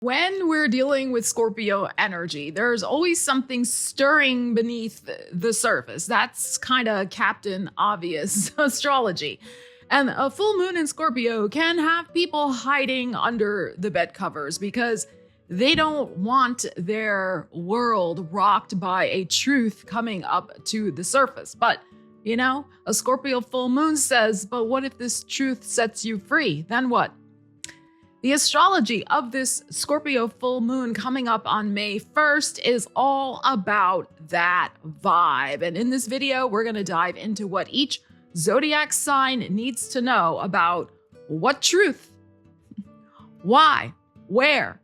When we're dealing with Scorpio energy, there's always something stirring beneath the surface. That's kind of Captain Obvious astrology. And a full moon in Scorpio can have people hiding under the bed covers because they don't want their world rocked by a truth coming up to the surface. But, you know, a Scorpio full moon says, but what if this truth sets you free? Then what? The astrology of this Scorpio full moon coming up on May 1st is all about that vibe. And in this video, we're going to dive into what each zodiac sign needs to know about what truth, why, where,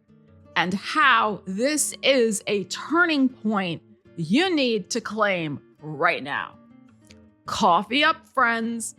and how this is a turning point you need to claim right now. Coffee up, friends.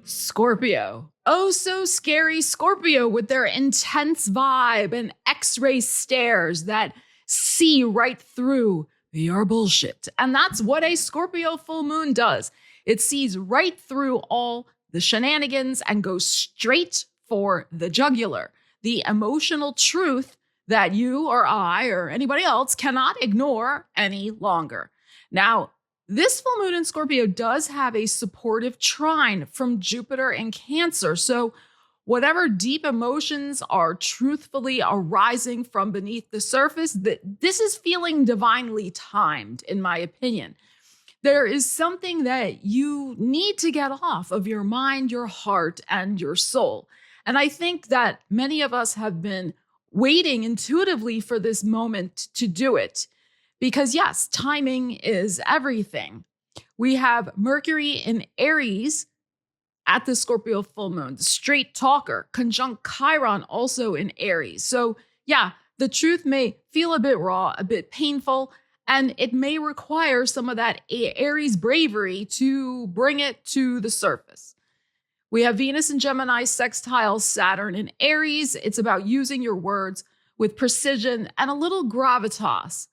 Scorpio. Oh, so scary Scorpio with their intense vibe and X-ray stares that see right through your bullshit. And that's what a Scorpio full moon does. It sees right through all the shenanigans and goes straight for the jugular, the emotional truth that you or I or anybody else cannot ignore any longer. Now, this full moon in Scorpio does have a supportive trine from Jupiter in Cancer. So whatever deep emotions are truthfully arising from beneath the surface, this is feeling divinely timed, in my opinion. There is something that you need to get off of your mind, your heart, and your soul. And I think that many of us have been waiting intuitively for this moment to do it. Because yes, timing is everything. We have Mercury in Aries at the Scorpio full moon, the straight talker, conjunct Chiron also in Aries. So yeah, the truth may feel a bit raw, a bit painful, and it may require some of that Aries bravery to bring it to the surface. We have Venus in Gemini sextile Saturn in Aries. It's about using your words with precision and a little gravitas.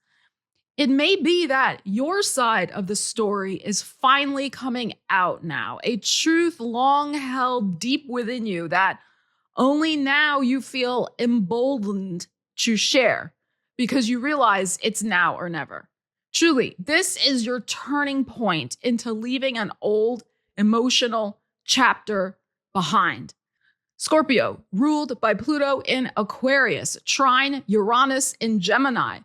It may be that your side of the story is finally coming out now, a truth long held deep within you that only now you feel emboldened to share because you realize it's now or never. Truly, this is your turning point into leaving an old emotional chapter behind. Scorpio, ruled by Pluto in Aquarius, trine Uranus in Gemini.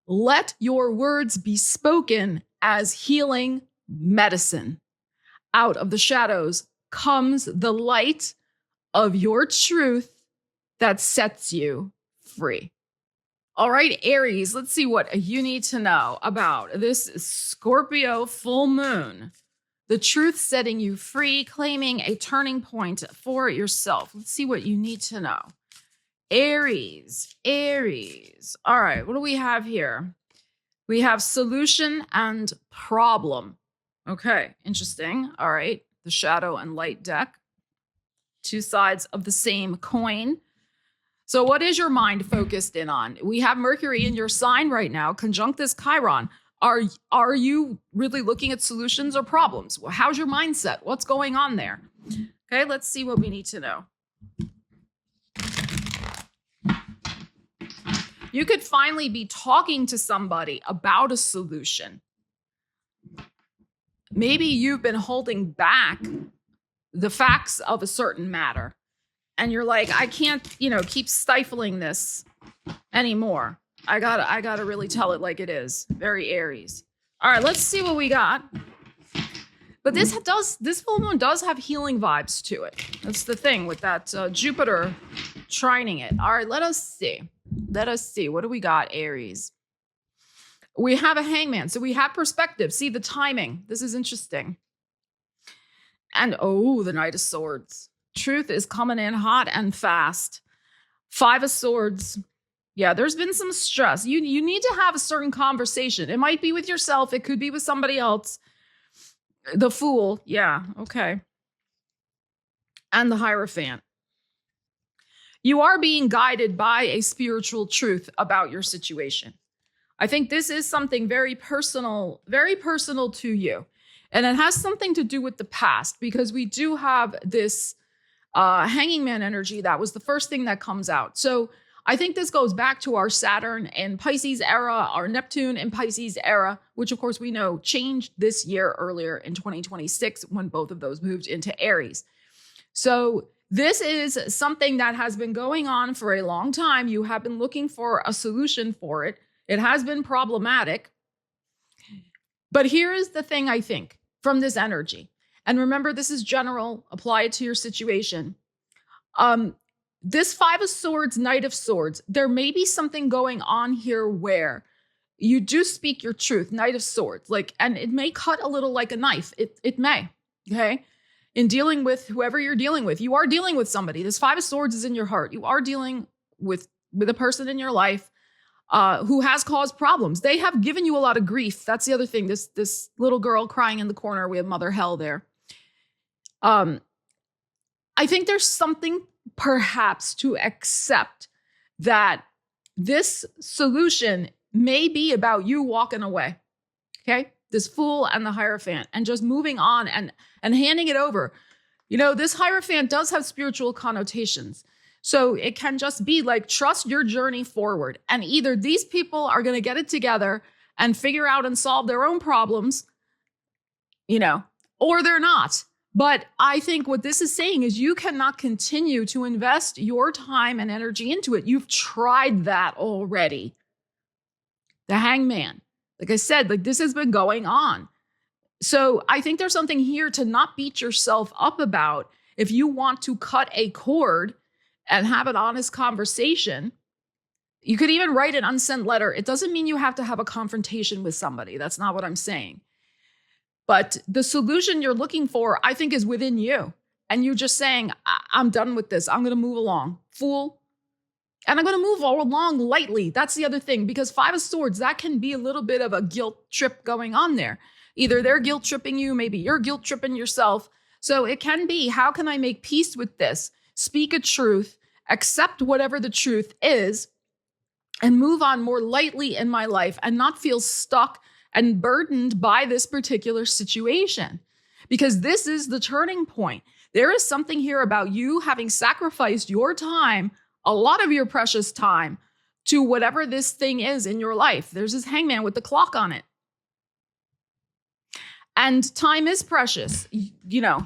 Let your words be spoken as healing medicine. Out of the shadows comes the light of your truth that sets you free. All right, Aries, let's see what you need to know about this Scorpio full moon. The truth setting you free, claiming a turning point for yourself. Let's see what you need to know. Aries. All right, what do we have here? We have solution and problem. Okay, interesting. All right, the shadow and light deck. Two sides of the same coin. So what is your mind focused in on? We have Mercury in your sign right now, conjunct this Chiron. Are you really looking at solutions or problems? Well, how's your mindset? What's going on there? Okay, let's see what we need to know. You could finally be talking to somebody about a solution. Maybe you've been holding back the facts of a certain matter. And you're like, I can't, keep stifling this anymore. I gotta really tell it like it is. Very Aries. All right, let's see what we got. But this full moon does have healing vibes to it. That's the thing with that Jupiter trining it. All right, let us see. What do we got, Aries? We have a hangman. So we have perspective. See the timing. This is interesting. And the Knight of Swords. Truth is coming in hot and fast. Five of Swords. Yeah, there's been some stress. You need to have a certain conversation. It might be with yourself. It could be with somebody else. The Fool. Yeah, okay. And the Hierophant. You are being guided by a spiritual truth about your situation. I think this is something very personal to you. And it has something to do with the past because we do have this Hanging Man energy, that was the first thing that comes out. So I think this goes back to our Saturn in Pisces era, our Neptune in Pisces era, which of course we know changed this year earlier in 2026 when both of those moved into Aries. So this is something that has been going on for a long time. You have been looking for a solution for it. It has been problematic. But here is the thing, I think, from this energy. And remember, this is general. Apply it to your situation. This Five of Swords, Knight of Swords, there may be something going on here where you do speak your truth, Knight of Swords, and it may cut a little like a knife. It may, okay? In dealing with whoever you're dealing with, you are dealing with somebody. This Five of Swords is in your heart. You are dealing with a person in your life who has caused problems. They have given you a lot of grief. That's the other thing. This little girl crying in the corner. We have Mother Hell there. I think there's something perhaps to accept that this solution may be about you walking away. Okay. This Fool and the Hierophant, and just moving on and handing it over. You know, this Hierophant does have spiritual connotations. So it can just be like, trust your journey forward. And either these people are going to get it together and figure out and solve their own problems, or they're not. But I think what this is saying is you cannot continue to invest your time and energy into it. You've tried that already. The Hangman. Like I said, this has been going on. So I think there's something here to not beat yourself up about. If you want to cut a cord and have an honest conversation, you could even write an unsent letter. It doesn't mean you have to have a confrontation with somebody. That's not what I'm saying. But the solution you're looking for, I think, is within you. And you're just saying, I'm done with this. I'm going to move along. Fool. And I'm going to move along lightly. That's the other thing. Because Five of Swords, that can be a little bit of a guilt trip going on there. Either they're guilt tripping you, maybe you're guilt tripping yourself. So it can be, how can I make peace with this? Speak a truth, accept whatever the truth is, and move on more lightly in my life and not feel stuck and burdened by this particular situation. Because this is the turning point. There is something here about you having sacrificed your time, a lot of your precious time, to whatever this thing is in your life. There's this Hangman with the clock on it. And time is precious.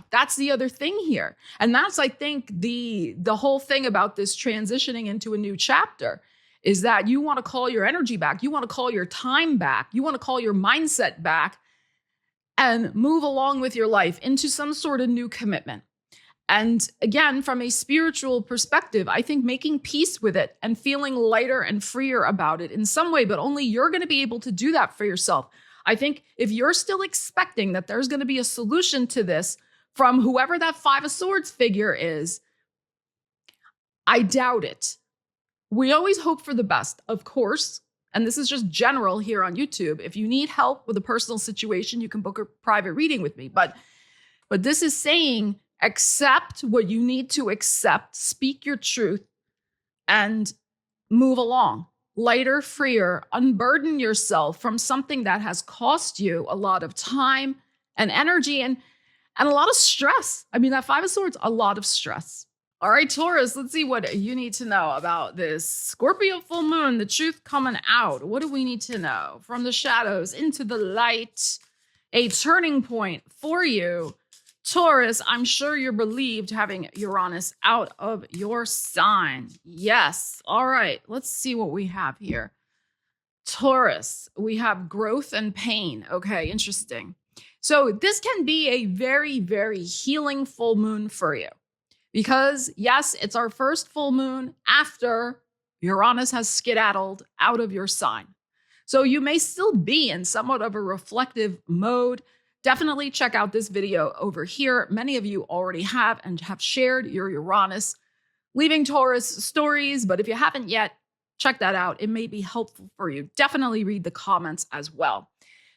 That's the other thing here. And that's, I think, the whole thing about this transitioning into a new chapter is that you want to call your energy back. You want to call your time back. You want to call your mindset back and move along with your life into some sort of new commitment. And again, from a spiritual perspective, I think making peace with it and feeling lighter and freer about it in some way, but only you're going to be able to do that for yourself. I think if you're still expecting that there's going to be a solution to this from whoever that Five of Swords figure is, I doubt it. We always hope for the best, of course. And this is just general here on YouTube. If you need help with a personal situation, you can book a private reading with me. But this is saying, accept what you need to accept, speak your truth, and move along. Lighter, freer, unburden yourself from something that has cost you a lot of time and energy and a lot of stress. I mean, that Five of Swords, a lot of stress. All right, Taurus, let's see what you need to know about this Scorpio full moon, the truth coming out. What do we need to know? From the shadows into the light, a turning point for you. Taurus, I'm sure you're relieved having Uranus out of your sign. Yes. All right, let's see what we have here. Taurus, we have growth and pain. Okay, interesting. So this can be a very, very healing full moon for you. Because yes, it's our first full moon after Uranus has skedaddled out of your sign. So you may still be in somewhat of a reflective mode. Definitely check out this video over here. Many of you already have and have shared your Uranus leaving Taurus stories. But if you haven't yet, check that out. It may be helpful for you. Definitely read the comments as well.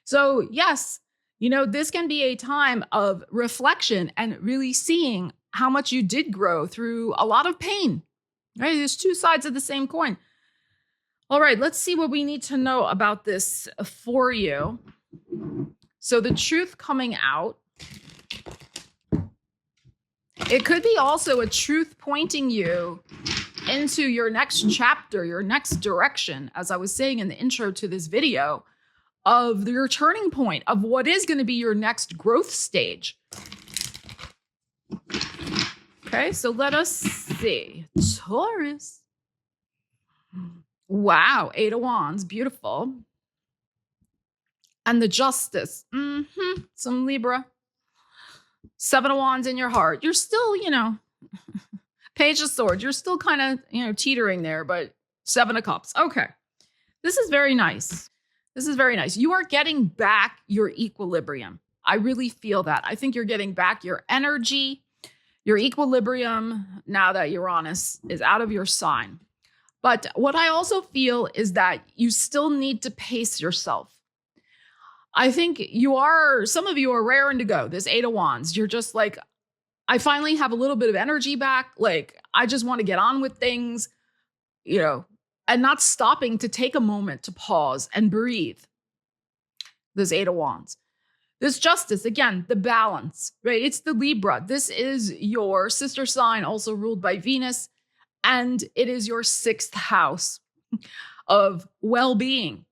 So yes, this can be a time of reflection and really seeing how much you did grow through a lot of pain, right? There's two sides of the same coin. All right, let's see what we need to know about this for you. So the truth coming out. It could be also a truth pointing you into your next chapter, your next direction, as I was saying in the intro to this video, of your turning point of what is going to be your next growth stage. Okay, so let us see. Taurus. Wow, 8 of Wands, beautiful. And the Justice. Some Libra. 7 of Wands in your heart. You're still, Page of Swords. You're still kind of, teetering there, but 7 of Cups. Okay. This is very nice. This is very nice. You are getting back your equilibrium. I really feel that. I think you're getting back your energy, your equilibrium, now that Uranus is out of your sign. But what I also feel is that you still need to pace yourself. I think some of you are raring to go. This 8 of Wands, you're just like, I finally have a little bit of energy back. Like, I just want to get on with things, and not stopping to take a moment to pause and breathe. This 8 of Wands. This Justice, again, the balance, right? It's the Libra. This is your sister sign, also ruled by Venus, and it is your 6th house of well-being,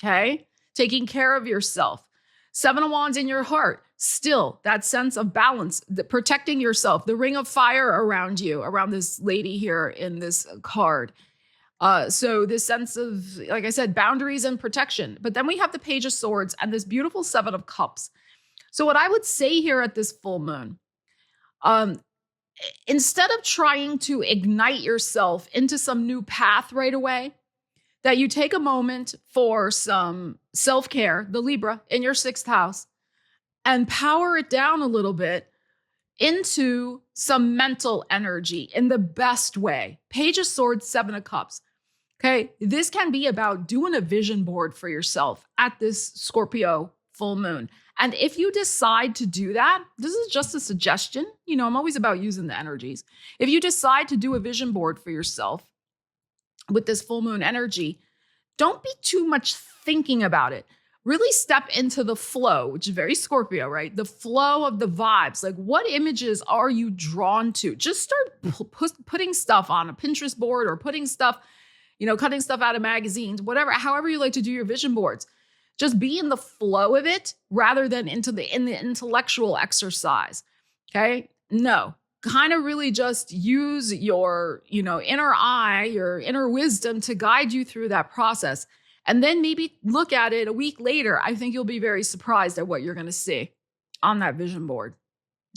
okay? Taking care of yourself. 7 of Wands in your heart, still that sense of balance, protecting yourself, the ring of fire around you, around this lady here in this card. So this sense of, like I said, boundaries and protection. But then we have the Page of Swords and this beautiful 7 of Cups. So what I would say here at this full moon, instead of trying to ignite yourself into some new path right away, that you take a moment for some self-care, the Libra in your 6th house, and power it down a little bit into some mental energy in the best way. Page of Swords, 7 of Cups. Okay, this can be about doing a vision board for yourself at this Scorpio full moon. And if you decide to do that, this is just a suggestion. I'm always about using the energies. If you decide to do a vision board for yourself with this full moon energy, don't be too much thinking about it. Really step into the flow, which is very Scorpio, right? The flow of the vibes. Like, what images are you drawn to? Just start putting stuff on a Pinterest board or putting stuff, cutting stuff out of magazines, whatever, however you like to do your vision boards. Just be in the flow of it rather than in the intellectual exercise. Okay? No. Kind of really just use your, inner eye, your inner wisdom to guide you through that process. And then maybe look at it a week later. I think you'll be very surprised at what you're going to see on that vision board.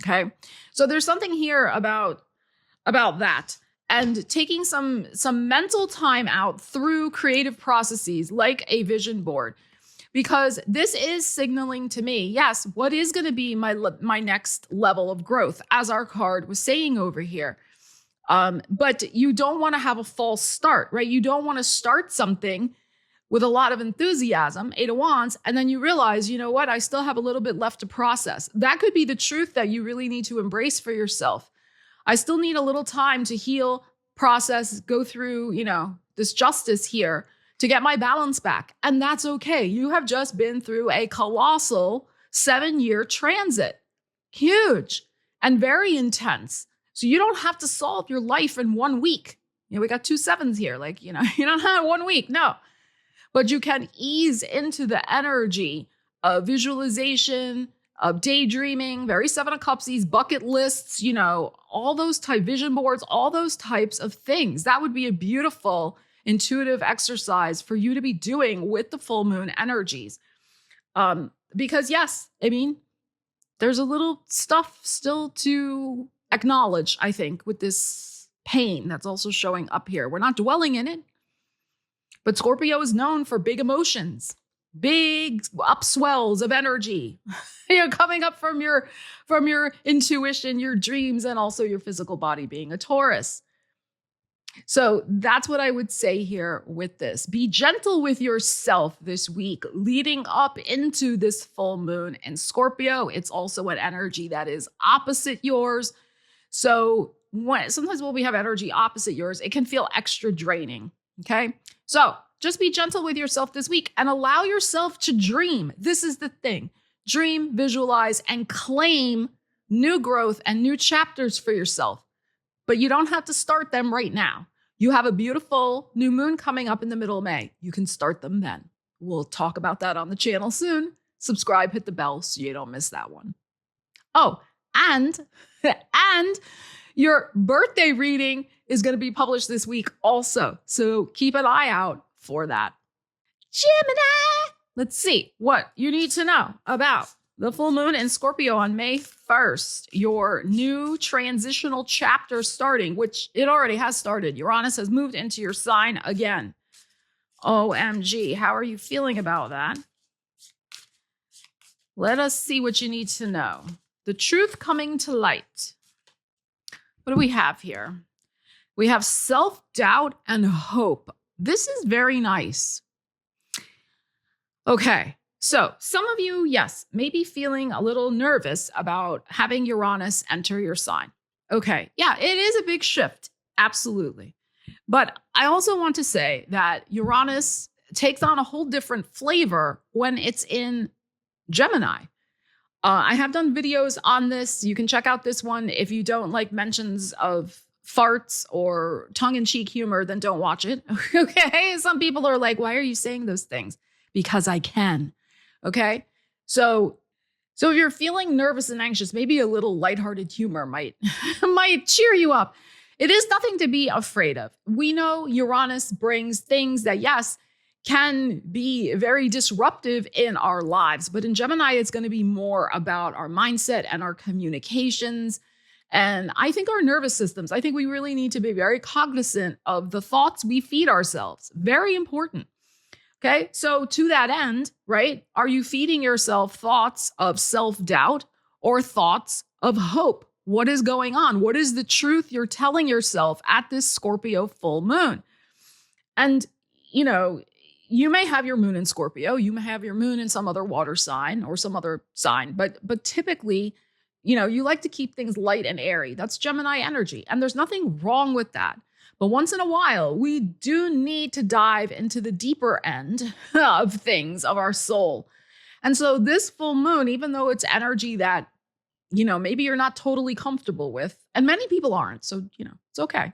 Okay. So there's something here about that, and taking some mental time out through creative processes like a vision board, because this is signaling to me, yes, what is going to be my next level of growth, as our card was saying over here. But you don't want to have a false start, right? You don't want to start something with a lot of enthusiasm, 8 of Wands, and then you realize, what, I still have a little bit left to process. That could be the truth that you really need to embrace for yourself. I still need a little time to heal, process, go through, this justice here to get my balance back. And that's okay. You have just been through a colossal 7-year transit. Huge and very intense. So you don't have to solve your life in 1 week. We got 2 7s here. Like, you don't have 1 week. No. But you can ease into the energy of visualization, of daydreaming, very 7 of Cups, these bucket lists, all those type vision boards, all those types of things. That would be a beautiful intuitive exercise for you to be doing with the full moon energies. Because yes, there's a little stuff still to acknowledge, I think, with this pain that's also showing up here. We're not dwelling in it. But Scorpio is known for big emotions, big upswells of energy, coming up from your intuition, your dreams, and also your physical body, being a Taurus. So that's what I would say here with this. Be gentle with yourself this week, leading up into this full moon in Scorpio. It's also an energy that is opposite yours. So sometimes when we have energy opposite yours, it can feel extra draining. Okay. So just be gentle with yourself this week and allow yourself to dream. This is the thing. Dream, visualize, and claim new growth, and new chapters for yourself. But you don't have to start them right now. You have a beautiful new moon coming up in the middle of May. You can start them then. We'll talk about that on the channel soon. Subscribe, hit the bell so you don't miss that one. Oh, and your birthday reading is going to be published this week also. So keep an eye out for that. Gemini! Let's see what you need to know about the full moon in Scorpio on May 1st. Your new transitional chapter starting, which it already has started. Uranus has moved into your sign again. OMG, how are you feeling about that? Let us see what you need to know. The truth coming to light. What do we have here? We have self-doubt and hope. This is very nice. Okay, so some of you, yes, may be feeling a little nervous about having Uranus enter your sign. Okay, yeah, it is a big shift. Absolutely. But I also want to say that Uranus takes on a whole different flavor when it's in Gemini. I have done videos on this. You can check out this one. If you don't like mentions of farts or tongue-in-cheek humor, then don't watch it. Okay? Some people are like, why are you saying those things? Because I can. Okay? So if you're feeling nervous and anxious, maybe a little lighthearted humor might cheer you up. It is nothing to be afraid of. We know Uranus brings things that, yes, can be very disruptive in our lives. But in Gemini, it's going to be more about our mindset and our communications. And I think our nervous systems, I think we really need to be very cognizant of the thoughts we feed ourselves. Very important. Okay. So to that end, right? Are you feeding yourself thoughts of self-doubt or thoughts of hope? What is going on? What is the truth you're telling yourself at this Scorpio full moon? And, you know, you may have your moon in Scorpio, you may have your moon in some other water sign or some other sign, but typically, you know, you like to keep things light and airy. That's Gemini energy. And there's nothing wrong with that. But once in a while, we do need to dive into the deeper end of things, of our soul. And so this full moon, even though it's energy that, you know, maybe you're not totally comfortable with, and many people aren't, so, you know, it's okay.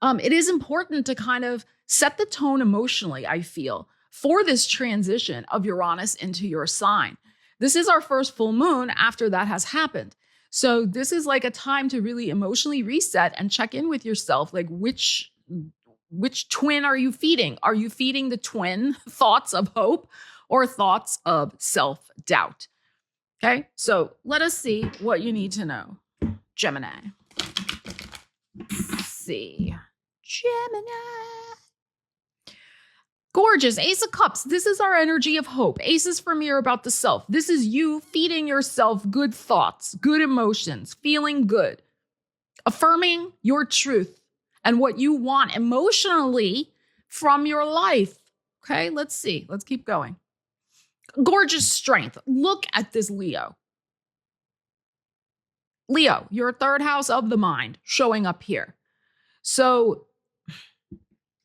It is important to kind of set the tone emotionally, I feel, for this transition of Uranus into your sign. This is our first full moon after that has happened. So this is like a time to really emotionally reset and check in with yourself. Like which twin are you feeding? Are you feeding the twin thoughts of hope or thoughts of self-doubt? Okay, so let us see what you need to know. Gemini. Let's see. Gemini. Gorgeous. Ace of Cups. This is our energy of hope. Aces for me are about the self. This is you feeding yourself good thoughts, good emotions, feeling good, affirming your truth and what you want emotionally from your life. Okay, let's see. Let's keep going. Gorgeous strength. Look at this Leo. Leo, your third house of the mind showing up here. So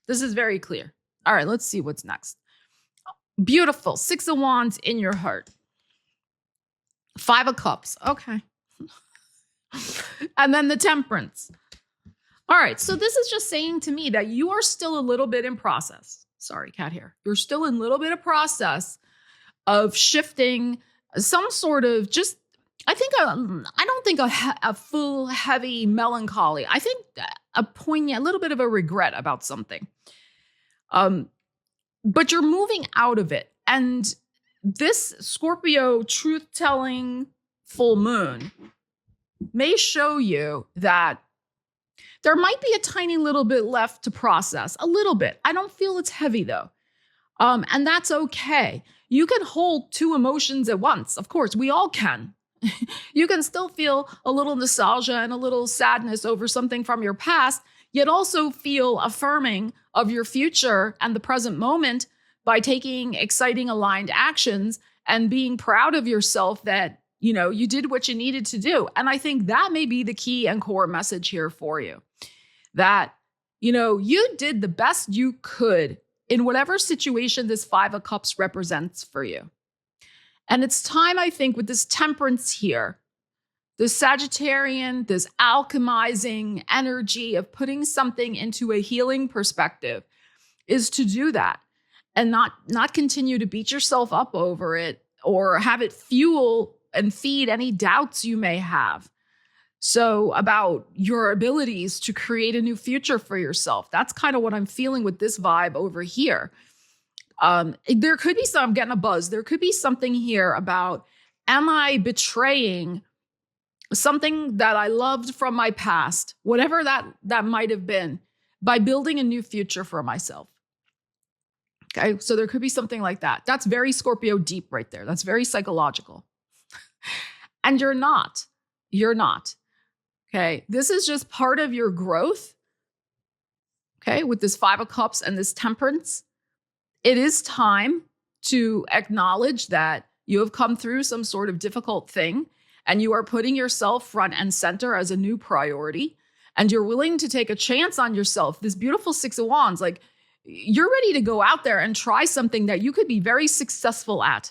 this is very clear. All right, let's see what's next. Beautiful. 6 of Wands in your heart. 5 of Cups. Okay. And then the Temperance. All right, so this is just saying to me that you are still a little bit in process. Sorry, cat hair. You're still in a little bit of process of shifting some sort of just, I don't think a full heavy melancholy. I think a poignant, a little bit of a regret about something. But you're moving out of it. And this Scorpio truth-telling full moon may show you that there might be a tiny little bit left to process, a little bit. I don't feel it's heavy though. And that's okay. You can hold 2 emotions at once. Of course, we all can. You can still feel a little nostalgia and a little sadness over something from your past, yet also feel affirming of your future and the present moment by taking exciting aligned actions and being proud of yourself that, you know, you did what you needed to do. And I think that may be the key and core message here for you, that, you know, you did the best you could in whatever situation this 5 of Cups represents for you. And it's time, I think, with this Temperance here, The Sagittarian, this alchemizing energy of putting something into a healing perspective is to do that and not continue to beat yourself up over it or have it fuel and feed any doubts you may have. So about your abilities to create a new future for yourself. That's kind of what I'm feeling with this vibe over here. There could be I'm getting a buzz. There could be something here about, am I betraying something that I loved from my past, whatever that might have been, by building a new future for myself? Okay, so there could be something like that. That's very Scorpio deep right there. That's very psychological. And you're not. You're not. Okay, this is just part of your growth. Okay, with this 5 of Cups and this Temperance. It is time to acknowledge that you have come through some sort of difficult thing and you are putting yourself front and center as a new priority, and you're willing to take a chance on yourself. This beautiful 6 of Wands, like you're ready to go out there and try something that you could be very successful at.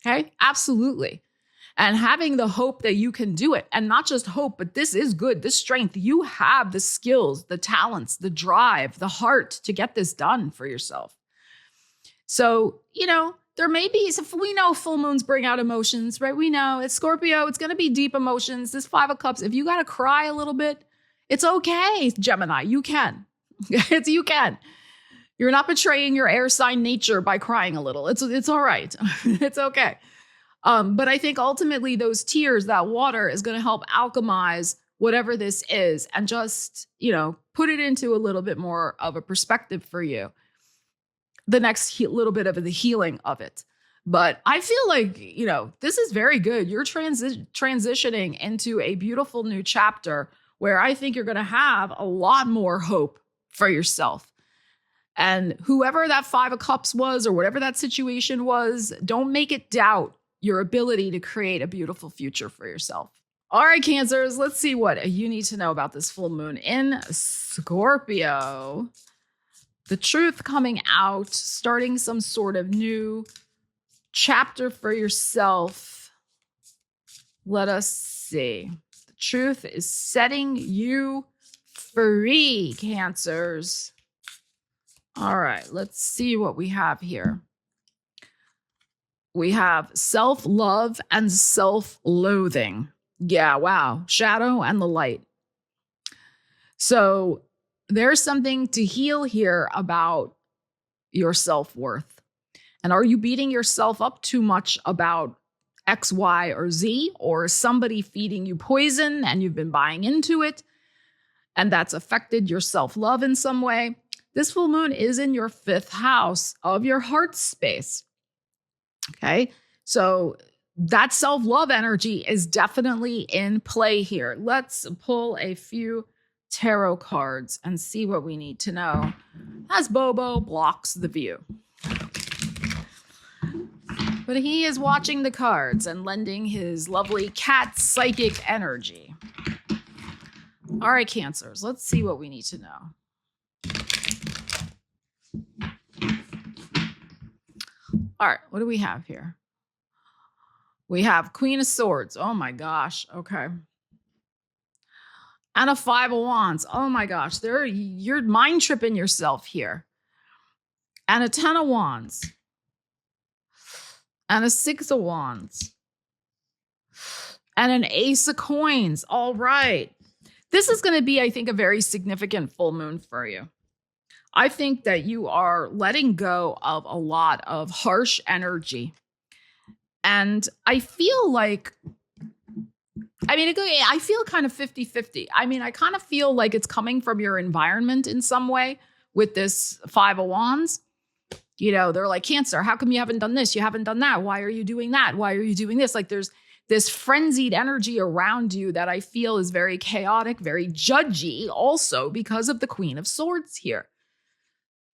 Okay, absolutely. And having the hope that you can do it, and not just hope, but this is good, this strength. You have the skills, the talents, the drive, the heart to get this done for yourself. So, there may be, if we know full moons bring out emotions, right? We know it's Scorpio. It's going to be deep emotions. This 5 of Cups, if you got to cry a little bit, it's okay, Gemini. You can. You can. You're not betraying your air sign nature by crying a little. It's all right. It's okay. But I think ultimately those tears, that water is going to help alchemize whatever this is and just, put it into a little bit more of a perspective for you. The next little bit of the healing of it. But I feel like, this is very good. You're transitioning into a beautiful new chapter where I think you're going to have a lot more hope for yourself. And whoever that 5 of Cups was or whatever that situation was, don't make it doubt your ability to create a beautiful future for yourself. All right, Cancers, let's see what you need to know about this full moon in Scorpio. The truth coming out, starting some sort of new chapter for yourself. Let us see. The truth is setting you free, Cancers. All right, let's see what we have here. We have self-love and self-loathing. Yeah, wow. Shadow and the light. So there's something to heal here about your self-worth. And are you beating yourself up too much about X, Y, or Z, or is somebody feeding you poison and you've been buying into it and that's affected your self-love in some way? This full moon is in your 5th house of your heart space. Okay, so that self-love energy is definitely in play here. Let's pull a few tarot cards and see what we need to know as Bobo blocks the view. But he is watching the cards and lending his lovely cat psychic energy. All right, Cancers, let's see what we need to know. All right, what do we have here? We have Queen of Swords. Oh my gosh. Okay. And a 5 of Wands. Oh my gosh. You're mind tripping yourself here. And a 10 of Wands. And a 6 of Wands. And an Ace of Coins. All right. This is going to be, I think, a very significant full moon for you. I think that you are letting go of a lot of harsh energy. And I feel like, I feel kind of 50-50. I kind of feel like it's coming from your environment in some way with this 5 of Wands. They're like, Cancer, how come you haven't done this? You haven't done that. Why are you doing that? Why are you doing this? Like there's this frenzied energy around you that I feel is very chaotic, very judgy also because of the Queen of Swords here.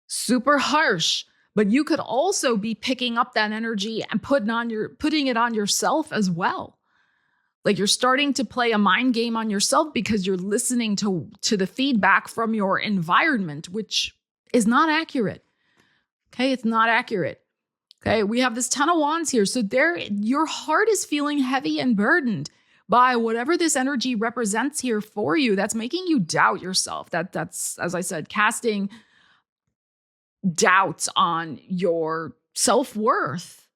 Super harsh, but you could also be picking up that energy and putting it on yourself as well. Like you're starting to play a mind game on yourself because you're listening to the feedback from your environment, which is not accurate. Okay, it's not accurate. Okay, we have this 10 of Wands here. So your heart is feeling heavy and burdened, by whatever this energy represents here for you, that's making you doubt yourself. That's, as I said, casting doubts on your self-worth.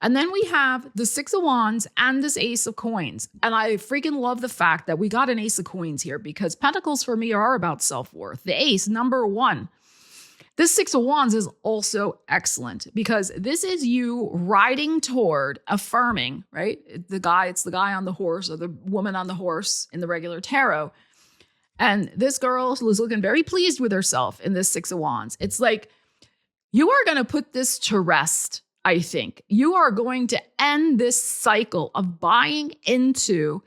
And then we have the Six of Wands and this Ace of Coins. And I freaking love the fact that we got an Ace of Coins here, because Pentacles for me are about self-worth. The Ace, number one. This Six of Wands is also excellent, because this is you riding toward affirming, right? It's the guy on the horse, or the woman on the horse in the regular tarot. And this girl was looking very pleased with herself in this Six of Wands. It's like, you are going to put this to rest, I think. You are going to end this cycle of buying into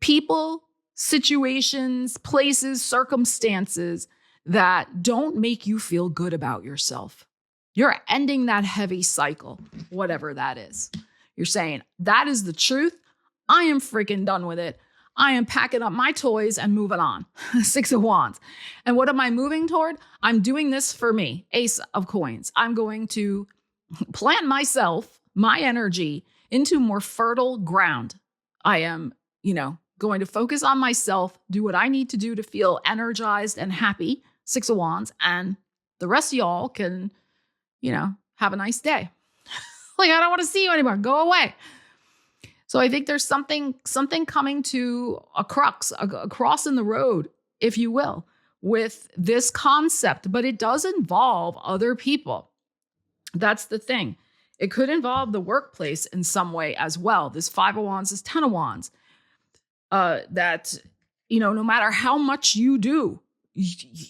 people, situations, places, circumstances that don't make you feel good about yourself. You're ending that heavy cycle, whatever that is. You're saying, that is the truth. I am freaking done with it. I am packing up my toys and moving on. Six of Wands. And what am I moving toward? I'm doing this for me. Ace of Coins. I'm going to plant myself, my energy, into more fertile ground. I am, going to focus on myself, do what I need to do to feel energized and happy. Six of Wands. And the rest of y'all can, have a nice day. Like, I don't want to see you anymore. Go away. So I think there's something coming to a cross in the road, if you will, with this concept, but it does involve other people. That's the thing. It could involve the workplace in some way as well. This Five of Wands, this Ten of Wands, that, no matter how much you do, you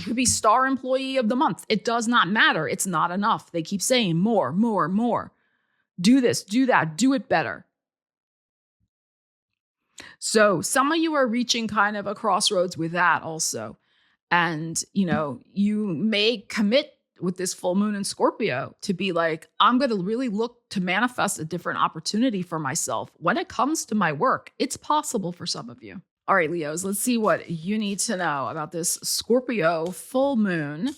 could be star employee of the month. It does not matter. It's not enough. They keep saying more, more, more. Do this, do that, do it better. So some of you are reaching kind of a crossroads with that also. And, you may commit with this full moon in Scorpio to be like, I'm going to really look to manifest a different opportunity for myself when it comes to my work. It's possible for some of you. All right, Leos, let's see what you need to know about this Scorpio full moon.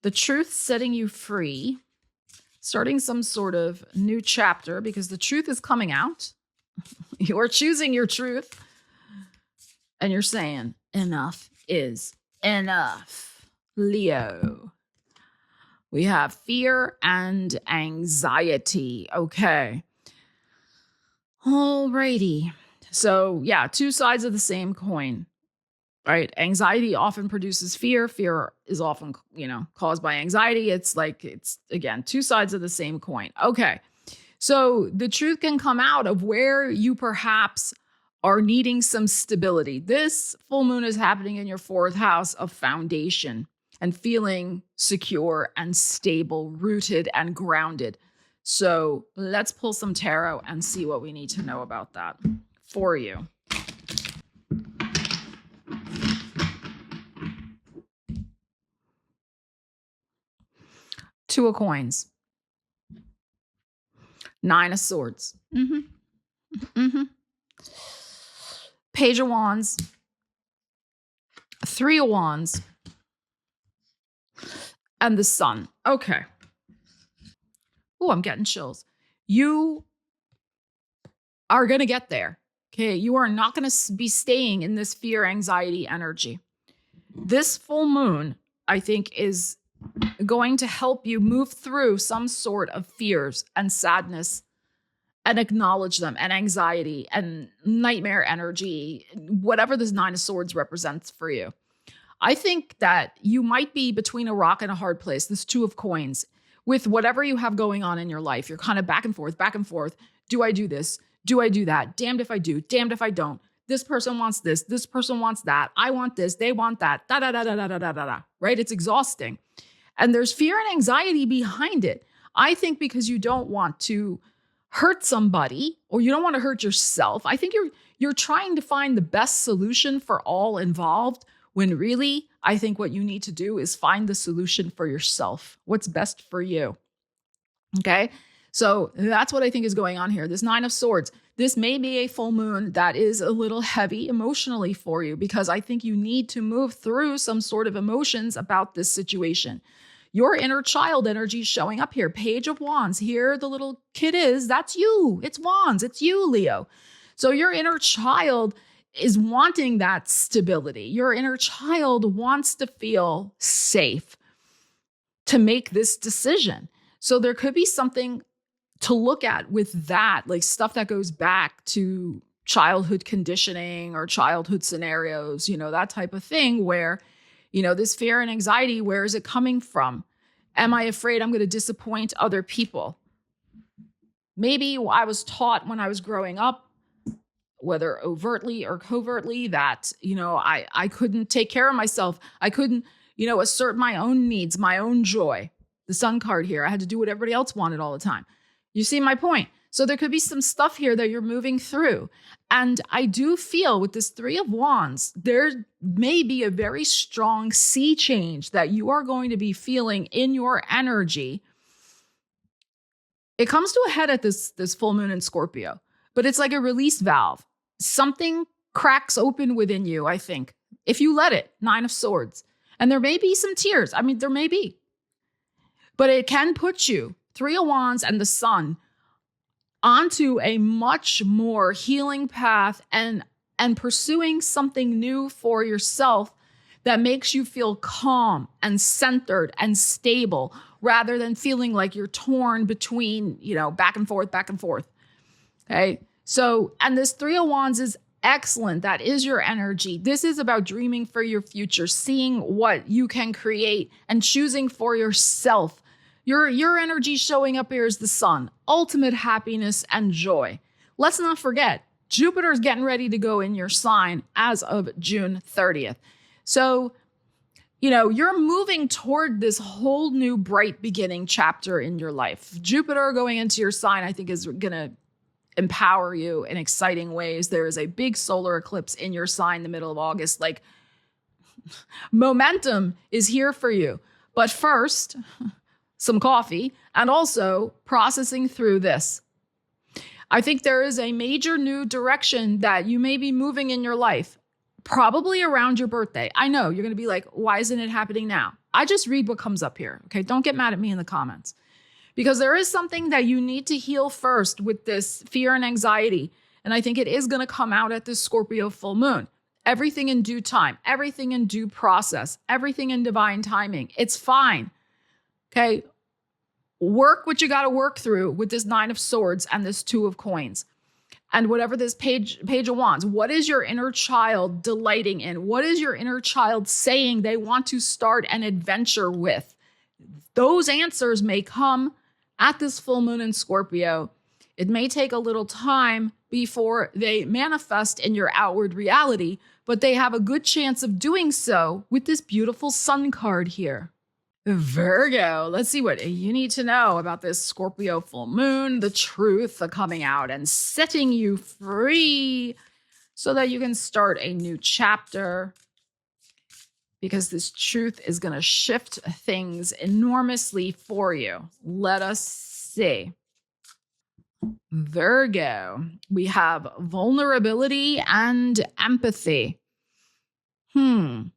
The truth setting you free, starting some sort of new chapter, because the truth is coming out. You are choosing your truth. And you're saying, enough is enough. Leo. We have fear and anxiety. Okay. Alrighty. So yeah, two sides of the same coin, right? Anxiety often produces fear. Fear is often, caused by anxiety. It's again, two sides of the same coin. Okay. So the truth can come out of where you perhaps are needing some stability. This full moon is happening in your fourth house of foundation and feeling secure and stable, rooted and grounded. So let's pull some tarot and see what we need to know about that for you. Two of Coins. Nine of Swords. Page of Wands. Three of Wands. And the Sun. Okay. Oh, I'm getting chills. You are going to get there. Okay. You are not going to be staying in this fear, anxiety energy. This full moon, I think, is going to help you move through some sort of fears and sadness and acknowledge them, and anxiety and nightmare energy, whatever this Nine of Swords represents for you. I think that you might be between a rock and a hard place, this Two of Coins, with whatever you have going on in your life. You're kind of back and forth, back and forth. Do I do this? Do I do that? Damned if I do, damned if I don't. This person wants this person wants that. I want this, they want that, da da da da da da da da. Right? It's exhausting. And there's fear and anxiety behind it. I think because you don't want to hurt somebody, or you don't want to hurt yourself. I think you're trying to find the best solution for all involved, when really, I think what you need to do is find the solution for yourself. What's best for you. Okay? So that's what I think is going on here. This Nine of Swords. This may be a full moon that is a little heavy emotionally for you, because I think you need to move through some sort of emotions about this situation. Your inner child energy is showing up here. Page of Wands. Here the little kid is. That's you. It's Wands. It's you, Leo. So your inner child is wanting that stability. Your inner child wants to feel safe to make this decision. So there could be something to look at with that, like stuff that goes back to childhood conditioning or childhood scenarios, that type of thing where, this fear and anxiety, where is it coming from? Am I afraid I'm going to disappoint other people? Maybe I was taught when I was growing up, whether overtly or covertly, that, I couldn't take care of myself. I couldn't, assert my own needs, my own joy. The Sun card here, I had to do what everybody else wanted all the time. You see my point? So there could be some stuff here that you're moving through. And I do feel with this Three of Wands, there may be a very strong sea change that you are going to be feeling in your energy. It comes to a head at this full moon in Scorpio, but it's like a release valve. Something cracks open within you, I think, if you let it. Nine of Swords. And there may be some tears. I mean, there may be. But it can put you, Three of Wands and the Sun, onto a much more healing path and pursuing something new for yourself that makes you feel calm and centered and stable rather than feeling like you're torn between, back and forth. Okay. So, and this Three of Wands is excellent. That is your energy. This is about dreaming for your future, seeing what you can create and choosing for yourself. Your energy showing up here is the Sun, ultimate happiness and joy. Let's not forget, Jupiter's getting ready to go in your sign as of June 30th. So, you're moving toward this whole new bright beginning chapter in your life. Jupiter going into your sign, I think, is going to empower you in exciting ways. There is a big solar eclipse in your sign the middle of August. Like, momentum is here for you. But first, some coffee, and also processing through this. I think there is a major new direction that you may be moving in your life, probably around your birthday. I know you're going to be like, why isn't it happening now? I just read what comes up here. Okay. Don't get mad at me in the comments, because there is something that you need to heal first with this fear and anxiety. And I think it is going to come out at this Scorpio full moon. Everything in due time, everything in due process, everything in divine timing. It's fine. Okay. Work what you got to work through with this Nine of Swords and this Two of Coins. And whatever this page of Wands, what is your inner child delighting in? What is your inner child saying they want to start an adventure with? Those answers may come at this full moon in Scorpio. It may take a little time before they manifest in your outward reality, but they have a good chance of doing so with this beautiful Sun card here. Virgo, let's see what you need to know about this Scorpio full moon, the truth coming out and setting you free so that you can start a new chapter, because this truth is going to shift things enormously for you. Let us see. Virgo, we have vulnerability and empathy. Okay.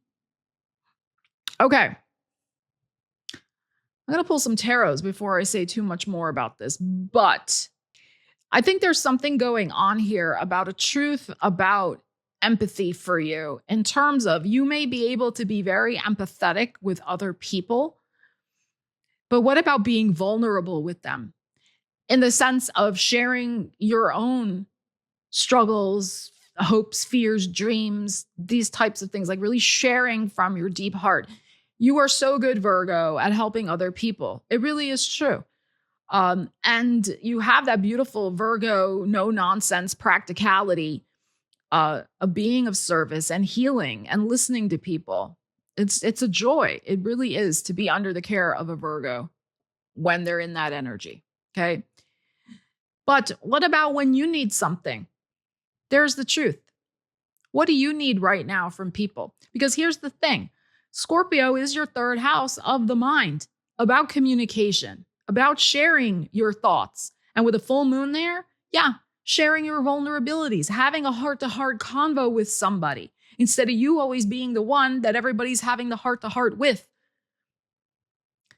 I'm going to pull some tarots before I say too much more about this, but I think there's something going on here about a truth about empathy for you, in terms of you may be able to be very empathetic with other people, but what about being vulnerable with them in the sense of sharing your own struggles, hopes, fears, dreams, these types of things, like really sharing from your deep heart. You are so good, Virgo, at helping other people. It really is true. And you have that beautiful Virgo, no nonsense practicality, of being of service and healing and listening to people. It's a joy. It really is to be under the care of a Virgo when they're in that energy. Okay. But what about when you need something? There's the truth. What do you need right now from people? Because here's the thing. Scorpio is your third house of the mind, about communication, about sharing your thoughts. And with a full moon there, sharing your vulnerabilities, having a heart-to-heart convo with somebody, instead of you always being the one that everybody's having the heart-to-heart with.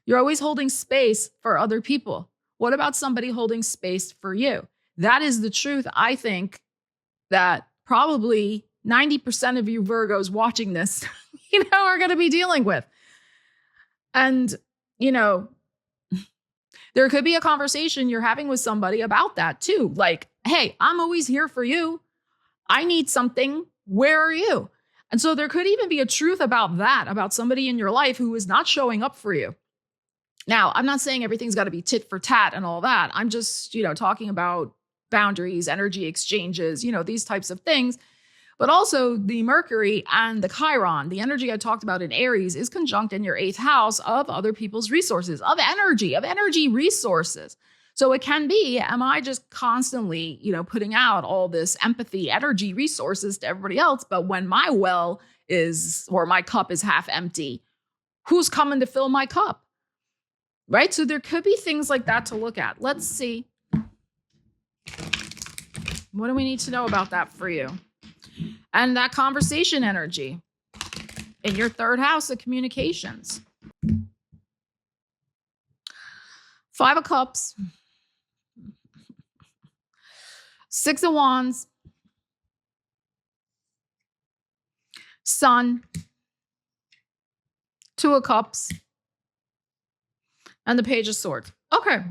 You're always holding space for other people. What about somebody holding space for you? That is the truth, I think, that probably 90% of you Virgos watching this, are going to be dealing with. And, there could be a conversation you're having with somebody about that too. Like, hey, I'm always here for you. I need something. Where are you? And so there could even be a truth about that, about somebody in your life who is not showing up for you. Now, I'm not saying everything's got to be tit for tat and all that. I'm just, talking about boundaries, energy exchanges, these types of things. But also the Mercury and the Chiron, the energy I talked about in Aries, is conjunct in your 8th house of other people's resources, of energy resources. So it can be, am I just constantly, putting out all this empathy, energy resources to everybody else? But when my well is, or my cup is half empty, who's coming to fill my cup? Right? So there could be things like that to look at. Let's see. What do we need to know about that for you? And that conversation energy in your 3rd house of communications. 5 of Cups. 6 of Wands. Sun. 2 of Cups. And the Page of Swords. Okay.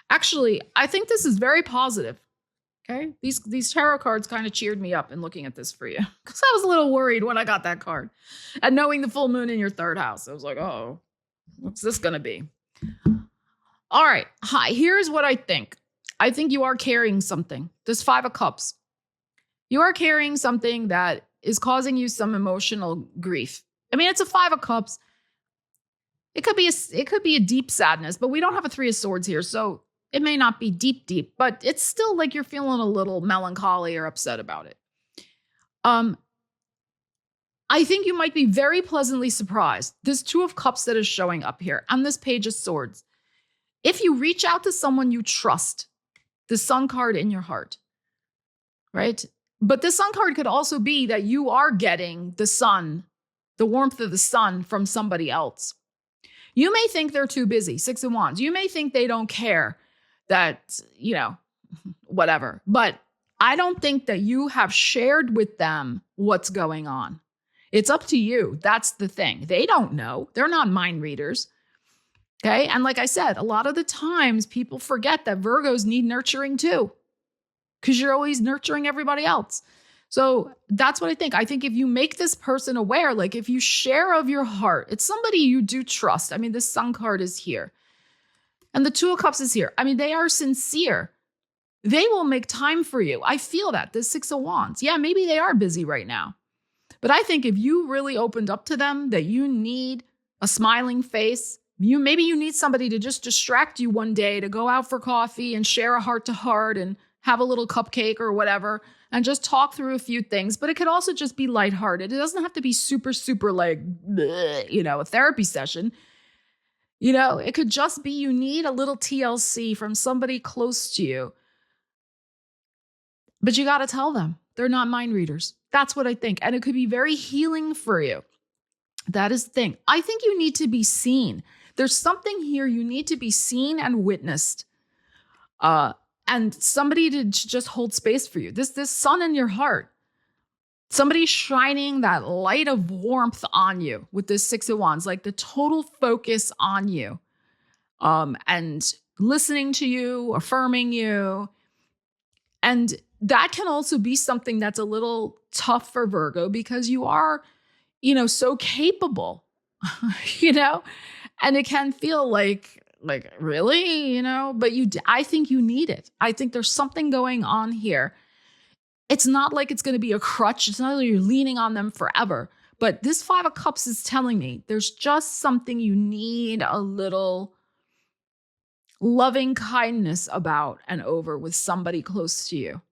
Actually, I think this is very positive. Okay. These tarot cards kind of cheered me up in looking at this for you, because I was a little worried when I got that card. And knowing the full moon in your 3rd house, I was like, oh, what's this going to be? All right. Hi. Here's what I think. I think you are carrying something. This 5 of Cups. You are carrying something that is causing you some emotional grief. I mean, it's a 5 of Cups. It could be a deep sadness, but we don't have a 3 of Swords here. So it may not be deep, but it's still like you're feeling a little melancholy or upset about it. I think you might be very pleasantly surprised. This 2 of Cups that is showing up here and this Page of Swords. If you reach out to someone you trust, the Sun card in your heart, right? But the Sun card could also be that you are getting the sun, the warmth of the sun from somebody else. You may think they're too busy, 6 of Wands. You may think they don't care. That, whatever. But I don't think that you have shared with them what's going on. It's up to you. That's the thing. They don't know. They're not mind readers. Okay. And like I said, a lot of the times people forget that Virgos need nurturing too, because you're always nurturing everybody else. So that's what I think. I think if you make this person aware, like if you share of your heart, it's somebody you do trust. I mean, the Sun card is here. And the 2 of Cups is here. I mean, they are sincere. They will make time for you. I feel that. The 6 of Wands. Yeah, maybe they are busy right now. But I think if you really opened up to them that you need a smiling face, maybe you need somebody to just distract you one day to go out for coffee and share a heart to heart and have a little cupcake or whatever and just talk through a few things. But it could also just be lighthearted. It doesn't have to be super, super like, bleh, a therapy session. It could just be you need a little TLC from somebody close to you. But you got to tell them. They're not mind readers. That's what I think. And it could be very healing for you. That is the thing. I think you need to be seen. There's something here you need to be seen and witnessed. And somebody to just hold space for you. This sun in your heart. Somebody shining that light of warmth on you with this 6 of Wands, like the total focus on you, and listening to you, affirming you. And that can also be something that's a little tough for Virgo because you are, so capable, and it can feel like really, but I think you need it. I think there's something going on here. It's not like it's going to be a crutch. It's not like you're leaning on them forever. But this 5 of Cups is telling me there's just something you need a little loving kindness about and over with somebody close to you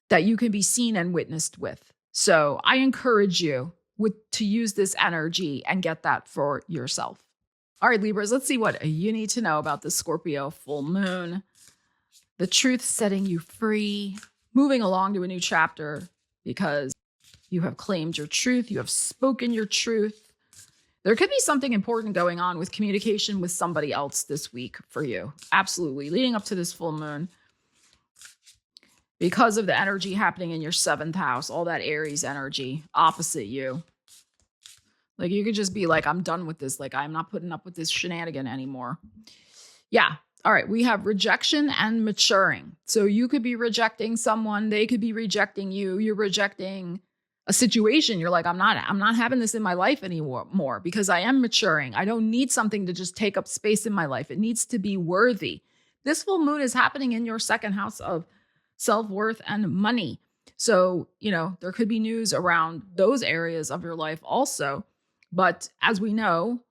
that you can be seen and witnessed with. So I encourage you to use this energy and get that for yourself. All right, Libras, let's see what you need to know about the Scorpio full moon. The truth setting you free. Moving along to a new chapter because you have claimed your truth. You have spoken your truth. There could be something important going on with communication with somebody else this week for you. Absolutely. Leading up to this full moon, because of the energy happening in your 7th house, all that Aries energy opposite you. Like you could just be like, I'm done with this. Like I'm not putting up with this shenanigan anymore. Yeah. All right. We have rejection and maturing. So you could be rejecting someone. They could be rejecting you. You're rejecting a situation. You're like, I'm not having this in my life anymore because I am maturing. I don't need something to just take up space in my life. It needs to be worthy. This full moon is happening in your 2nd house of self-worth and money. So, there could be news around those areas of your life also. But as we know,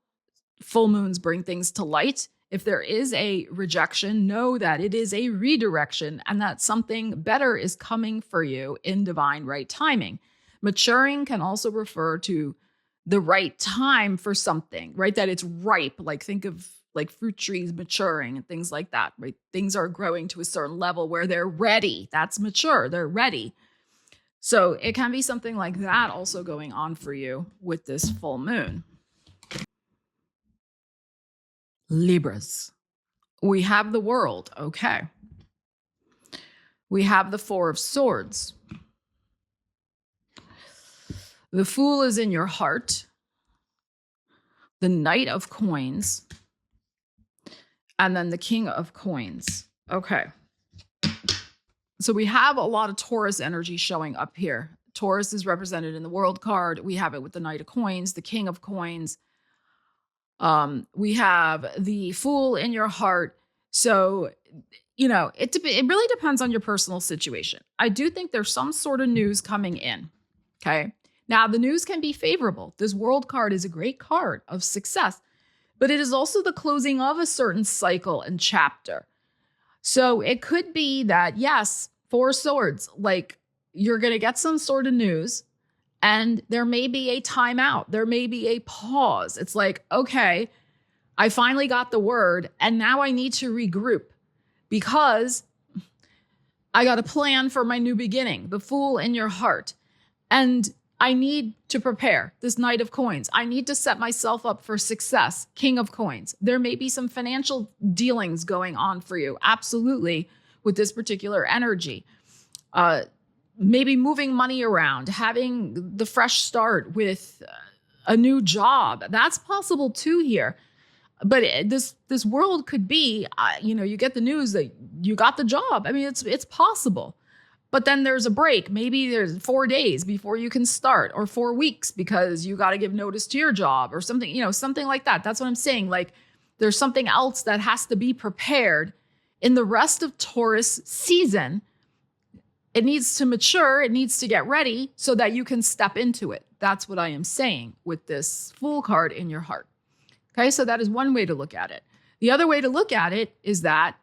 full moons bring things to light. If there is a rejection, know that it is a redirection and that something better is coming for you in divine right timing. Maturing can also refer to the right time for something, right? That it's ripe. Like think of like fruit trees maturing and things like that, right? Things are growing to a certain level where they're ready. That's mature. They're ready. So it can be something like that also going on for you with this full moon. Libras. We have the World. Okay. We have the 4 of Swords. The Fool is in your heart. The Knight of Coins. And then the King of Coins. Okay. So we have a lot of Taurus energy showing up here. Taurus is represented in the World card. We have it with the Knight of Coins, the King of Coins. We have the Fool in your heart. So, it really depends on your personal situation. I do think there's some sort of news coming in. Okay. Now, the news can be favorable. This World card is a great card of success, but it is also the closing of a certain cycle and chapter. So it could be that, yes, 4 Swords, like you're going to get some sort of news and there may be a timeout. There may be a pause. It's like, okay, I finally got the word and now I need to regroup because I got a plan for my new beginning, the Fool in your heart. And I need to prepare. This Knight of Coins. I need to set myself up for success. King of Coins. There may be some financial dealings going on for you. Absolutely. With this particular energy. Maybe moving money around, having the fresh start with a new job. That's possible too here. But this world could be, you get the news that you got the job. I mean, it's possible. But then there's a break. Maybe there's 4 days before you can start or 4 weeks because you got to give notice to your job or something, something like that. That's what I'm saying. Like there's something else that has to be prepared in the rest of Taurus season. It needs to mature. It needs to get ready so that you can step into it. That's what I am saying with this Fool card in your heart. Okay. So that is one way to look at it. The other way to look at it is that,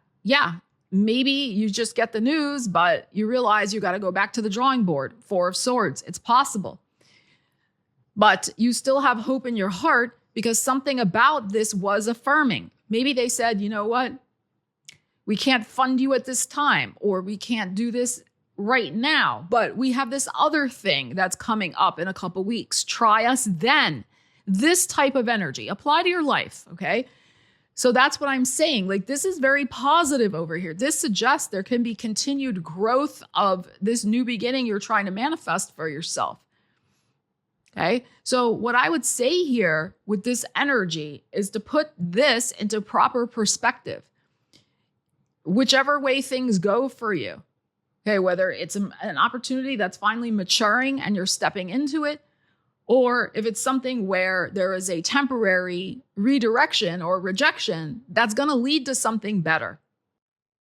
maybe you just get the news, but you realize you got to go back to the drawing board. 4 of Swords. It's possible. But you still have hope in your heart because something about this was affirming. Maybe they said, you know what? We can't fund you at this time, or we can't do this right now, but we have this other thing that's coming up in a couple weeks. Try us then. This type of energy. Apply to your life, okay? So that's what I'm saying. Like, this is very positive over here. This suggests there can be continued growth of this new beginning you're trying to manifest for yourself. Okay. So what I would say here with this energy is to put this into proper perspective, whichever way things go for you. Okay. Whether it's an opportunity that's finally maturing and you're stepping into it, or if it's something where there is a temporary redirection or rejection, that's going to lead to something better.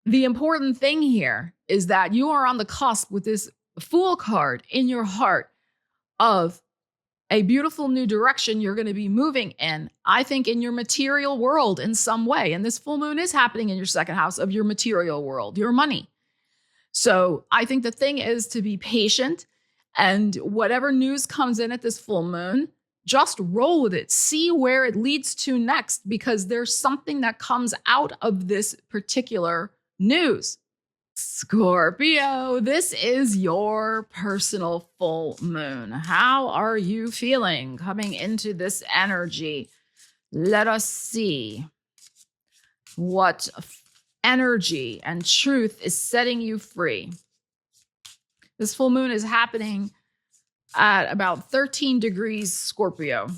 The important thing here is that you are on the cusp with this Fool card in your heart of a beautiful new direction you're going to be moving in, I think, in your material world in some way. And this full moon is happening in your 2nd house of your material world, your money. So I think the thing is to be patient. And whatever news comes in at this full moon, just roll with it. See where it leads to next, because there's something that comes out of this particular news. Scorpio, this is your personal full moon. How are you feeling coming into this energy? Let us see what energy and truth is setting you free. This full moon is happening at about 13 degrees Scorpio.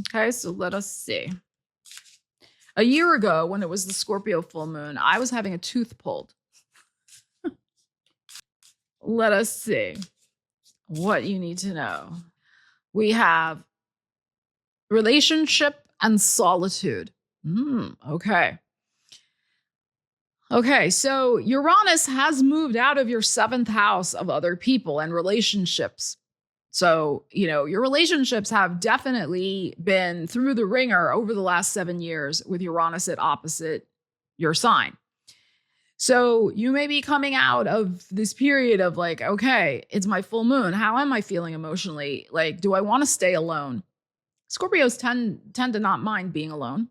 Okay, so let us see. A year ago, when it was the Scorpio full moon, I was having a tooth pulled. Let us see what you need to know. We have relationship and solitude. Okay. Okay, so Uranus has moved out of your 7th house of other people and relationships. So, your relationships have definitely been through the ringer over the last 7 years with Uranus at opposite your sign. So you may be coming out of this period of like, okay, it's my full moon. How am I feeling emotionally? Like, do I want to stay alone? Scorpios tend to not mind being alone.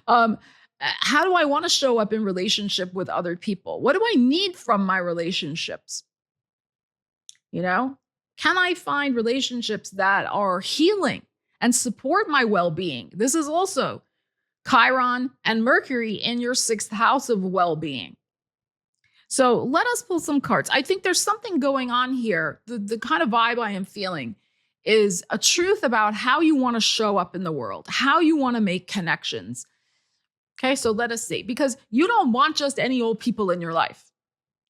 How do I want to show up in relationship with other people? What do I need from my relationships? Can I find relationships that are healing and support my well-being? This is also Chiron and Mercury in your 6th house of well-being. So let us pull some cards. I think there's something going on here. The kind of vibe I am feeling is a truth about how you want to show up in the world, how you want to make connections. Okay, so let us see. Because you don't want just any old people in your life.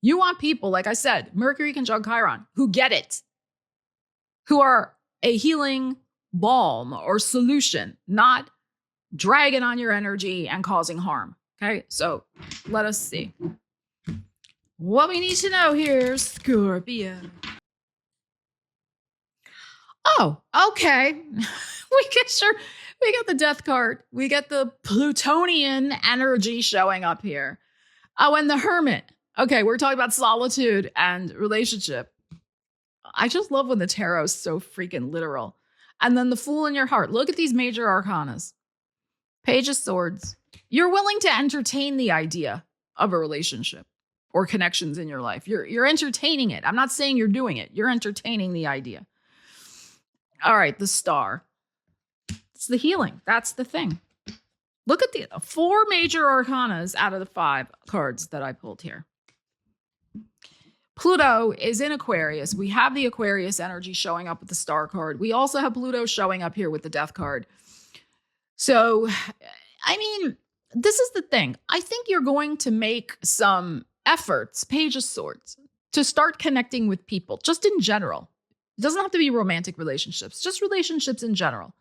You want people, like I said, Mercury conjunct Chiron, who get it, who are a healing balm or solution, not dragging on your energy and causing harm. Okay, so let us see what we need to know here, Scorpio. Oh, okay. We got the death card. We get the Plutonian energy showing up here. Oh, and the Hermit. Okay, we're talking about solitude and relationship. I just love when the tarot is so freaking literal. And then the Fool in your heart. Look at these major arcanas. Page of Swords. You're willing to entertain the idea of a relationship or connections in your life. You're entertaining it. I'm not saying you're doing it. You're entertaining the idea. All right, the Star. It's the healing. That's the thing. Look at the 4 major arcanas out of the 5 cards that I pulled here. Pluto is in Aquarius. We have the Aquarius energy showing up with the Star card. We also have Pluto showing up here with the Death card. So, I mean, this is the thing. I think you're going to make some efforts, Page of Swords, to start connecting with people, just in general. It doesn't have to be romantic relationships, just relationships in general.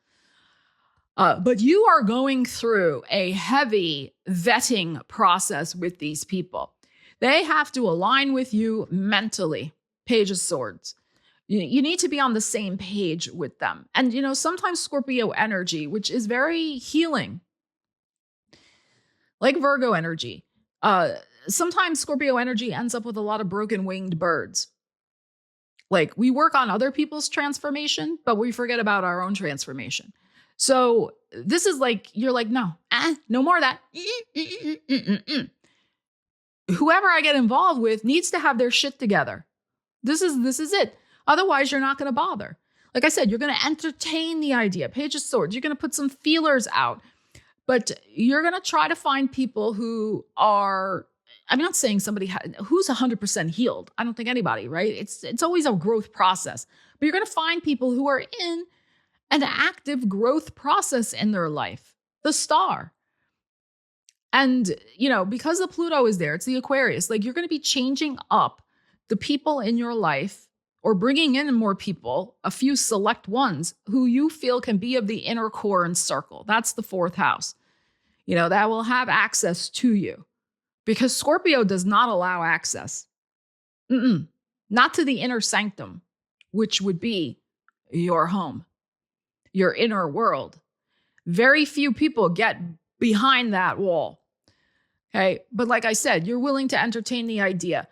But you are going through a heavy vetting process with these people. They have to align with you mentally, Page of Swords. You need to be on the same page with them. And, sometimes Scorpio energy, which is very healing, like Virgo energy, sometimes Scorpio energy ends up with a lot of broken winged birds. Like, we work on other people's transformation, but we forget about our own transformation. So this is like, you're like, no more of that. Whoever I get involved with needs to have their shit together. This is it. Otherwise, you're not going to bother. Like I said, you're going to entertain the idea. Page of Swords. You're going to put some feelers out. But you're going to try to find people who are, I'm not saying somebody who's 100% healed. I don't think anybody, right? It's always a growth process. But you're going to find people who are in an active growth process in their life. The Star. And, because the Pluto is there, it's the Aquarius, like you're going to be changing up the people in your life or bringing in more people, a few select ones who you feel can be of the inner core and circle. That's the 4th house, that will have access to you, because Scorpio does not allow access. Not to the inner sanctum, which would be your home, your inner world. Very few people get behind that wall. Okay. But like I said, you're willing to entertain the idea,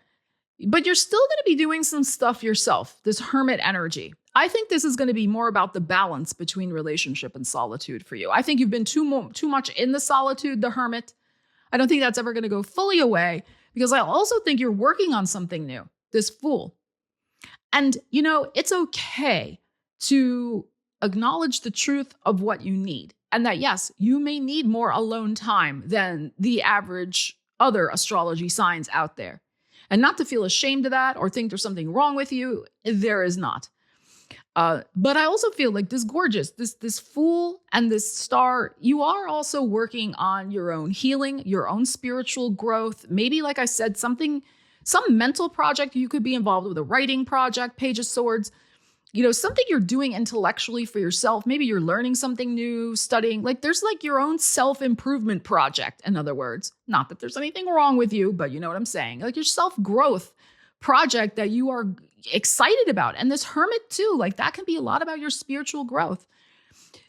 but you're still going to be doing some stuff yourself. This Hermit energy. I think this is going to be more about the balance between relationship and solitude for you. I think you've been too much in the solitude, the Hermit. I don't think that's ever going to go fully away, because I also think you're working on something new, this Fool. And, it's okay to acknowledge the truth of what you need. And that, yes, you may need more alone time than the average other astrology signs out there. And not to feel ashamed of that or think there's something wrong with you. There is not. But I also feel like this gorgeous, this Fool and this star, you are also working on your own healing, your own spiritual growth. Maybe, like I said, some mental project you could be involved with, a writing project, Page of Swords, something you're doing intellectually for yourself. Maybe you're learning something new, studying, like there's like your own self-improvement project. In other words, not that there's anything wrong with you, but you know what I'm saying? Like your self-growth project that you are excited about. And this Hermit too, like that can be a lot about your spiritual growth.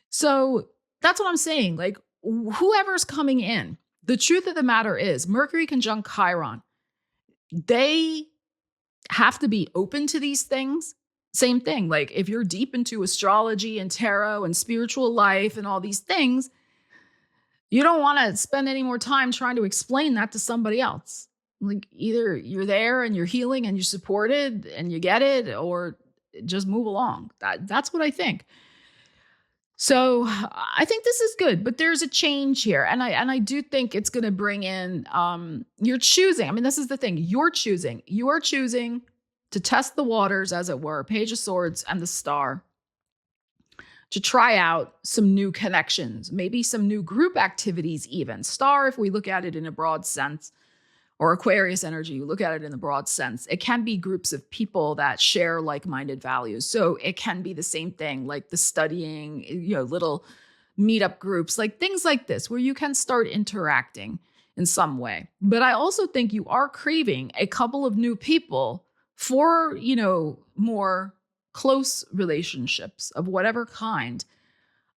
So that's what I'm saying. Like whoever's coming in, the truth of the matter is Mercury conjunct Chiron, they have to be open to these things. Same thing. Like if you're deep into astrology and tarot and spiritual life and all these things, you don't want to spend any more time trying to explain that to somebody else. Like either you're there and you're healing and you're supported and you get it, or just move along. That's what I think. So I think this is good, but there's a change here. And I do think it's going to bring in, you're choosing. I mean, this is the thing. You are choosing to test the waters, as it were, Page of Swords and the Star, to try out some new connections, maybe some new group activities even. Star, if we look at it in a broad sense, or Aquarius energy, you look at it in the broad sense, it can be groups of people that share like-minded values. So it can be the same thing, like the studying, little meetup groups, like things like this, where you can start interacting in some way. But I also think you are craving a couple of new people for, more close relationships of whatever kind.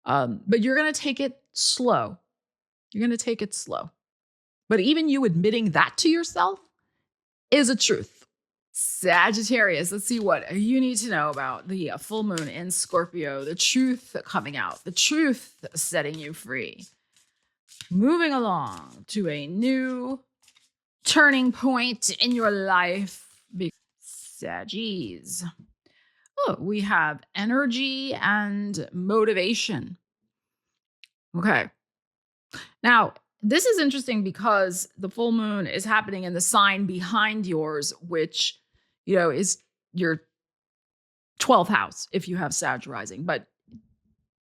But you're going to take it slow. But even you admitting that to yourself is a truth. Sagittarius, let's see what you need to know about the full moon in Scorpio, the truth coming out, the truth setting you free. Moving along to a new turning point in your life. Saggies. Oh, we have energy and motivation. Okay. Now, this is interesting because the full moon is happening in the sign behind yours, which, is your 12th house if you have Sag rising. But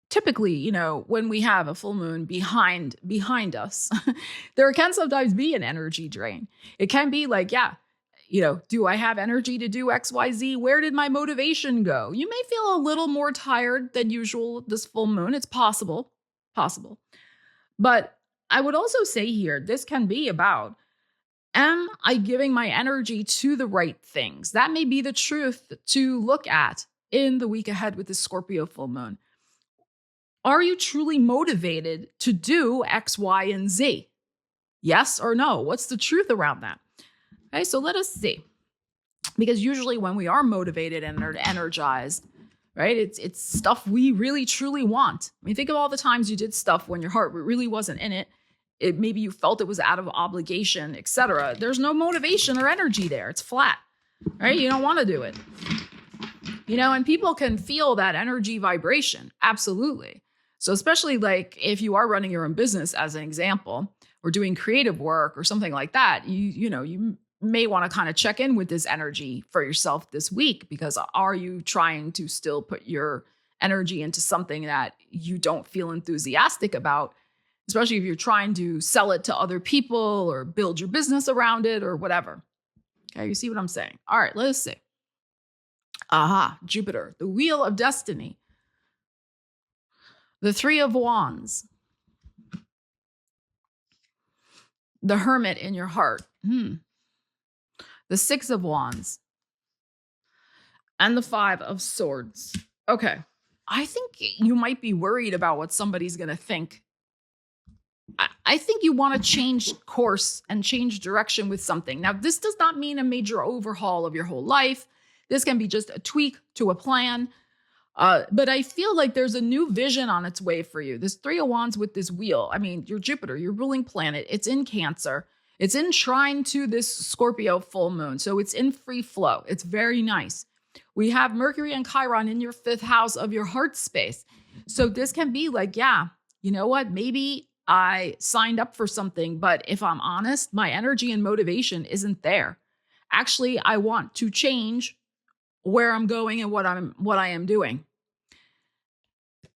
typically, when we have a full moon behind us, there can sometimes be an energy drain. It can be like, do I have energy to do X, Y, Z? Where did my motivation go? You may feel a little more tired than usual this full moon. It's possible. But I would also say here, this can be about, am I giving my energy to the right things? That may be the truth to look at in the week ahead with the Scorpio full moon. Are you truly motivated to do X, Y, and Z? Yes or no? What's the truth around that? Okay, so let us see. Because usually when we are motivated and energized, right, it's stuff we really truly want. I mean, think of all the times you did stuff when your heart really wasn't in it. Maybe you felt it was out of obligation, etc. There's no motivation or energy there. It's flat, right? You don't want to do it. And people can feel that energy vibration. Absolutely. So especially like if you are running your own business, as an example, or doing creative work or something like that, you may want to kind of check in with this energy for yourself this week, because are you trying to still put your energy into something that you don't feel enthusiastic about, especially if you're trying to sell it to other people or build your business around it or whatever. Okay, you see what I'm saying? All right, let's see. Jupiter, the wheel of destiny. The Three of Wands. The Hermit in your heart. The Six of Wands. And the Five of Swords. Okay. I think you might be worried about what somebody's going to think. I think you want to change course and change direction with something. Now, this does not mean a major overhaul of your whole life. This can be just a tweak to a plan. But I feel like there's a new vision on its way for you. This Three of Wands with this wheel. I mean, your Jupiter, your ruling planet, it's in Cancer. It's in trine to this Scorpio full moon. So it's in free flow. It's very nice. We have Mercury and Chiron in your 5th house of your heart space. So this can be like, yeah, you know what? Maybe I signed up for something, but if I'm honest, my energy and motivation isn't there. Actually, I want to change where I'm going and what I am doing.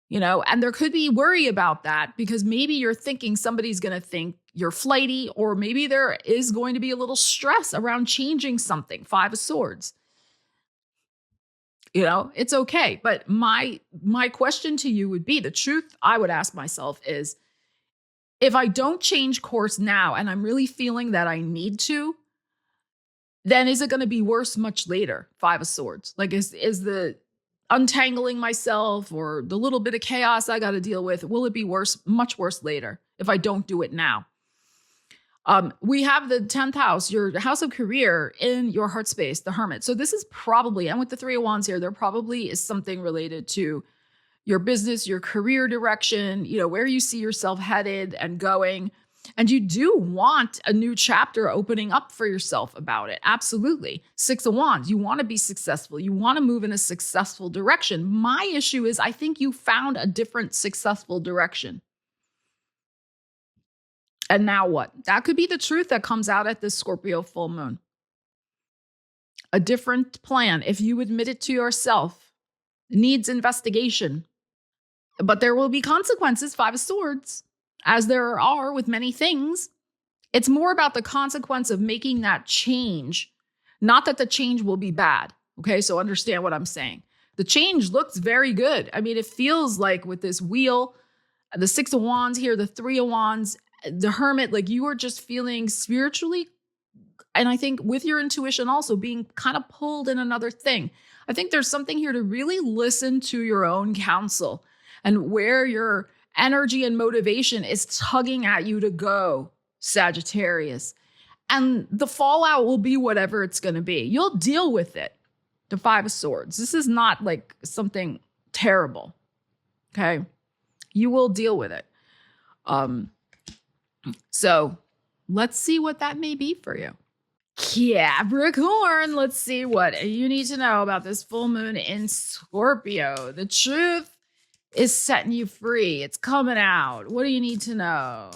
You know, and there could be worry about that because maybe you're thinking somebody's going to think you're flighty, or maybe there is going to be a little stress around changing something. 5 of Swords. You know, it's okay. But my question to you would be, the truth I would ask myself is, if I don't change course now and I'm really feeling that I need to, then is it going to be worse much later? 5 of Swords. Like is the untangling myself or the little bit of chaos I got to deal with, will it be worse, much worse later if I don't do it now? We have the 10th house, your house of career, in your heart space, the Hermit. So this is probably, and with the 3 of Wands here, there probably is something related to your business, your career direction, you know, where you see yourself headed and going. And you do want a new chapter opening up for yourself about it. Absolutely. 6 of Wands, you want to be successful. You want to move in a successful direction. My issue is I think you found a different successful direction. And now what? That could be the truth that comes out at this Scorpio full moon. A different plan, if you admit it to yourself, needs investigation. But there will be consequences, 5 of Swords, as there are with many things. It's more about the consequence of making that change, not that the change will be bad. Okay, so understand what I'm saying. The change looks very good. I mean, it feels like with this wheel, the 6 of Wands here, the 3 of Wands, the Hermit, like you are just feeling spiritually, and I think with your intuition also being kind of pulled in another thing. I think there's something here to really listen to your own counsel and where your energy and motivation is tugging at you to go, Sagittarius. And the fallout will be whatever it's going to be. You'll deal with it. The 5 of Swords. This is not like something terrible. Okay? You will deal with it. So let's see what that may be for you. Capricorn, let's see what you need to know about this full moon in Scorpio. The truth is setting you free. It's coming out. What do you need to know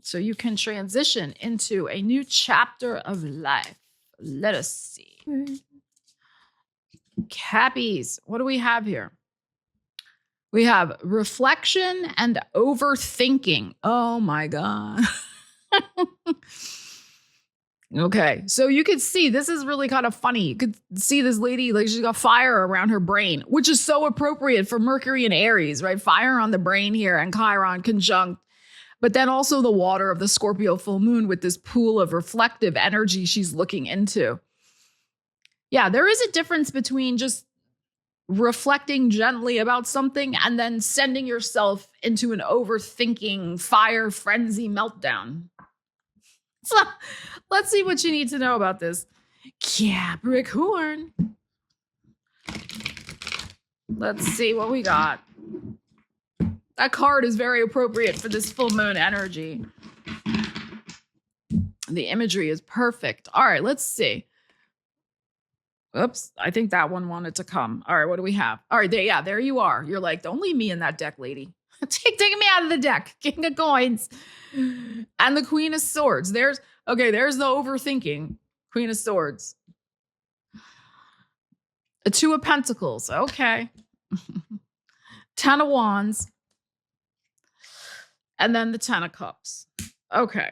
so you can transition into a new chapter of life? Let us see. Cappies, what do we have here? We have reflection and overthinking. Oh my God. Okay, so you could see this is really kind of funny. You could see this lady, like she's got fire around her brain, which is so appropriate for Mercury and Aries, right? Fire on the brain here and Chiron conjunct. But then also the water of the Scorpio full moon with this pool of reflective energy she's looking into. Yeah, there is a difference between just reflecting gently about something and then sending yourself into an overthinking fire frenzy meltdown. So let's see what you need to know about this. Capricorn. Let's see what we got. That card is very appropriate for this full moon energy. The imagery is perfect. All right, let's see. Oops, I think that one wanted to come. All right, what do we have? All right, there you are. You're like, don't leave me in that deck, lady. Take me out of the deck. King of coins. And the Queen of Swords. There's the overthinking. Queen of Swords. The 2 of Pentacles. Okay. 10 of Wands. And then the 10 of Cups. Okay.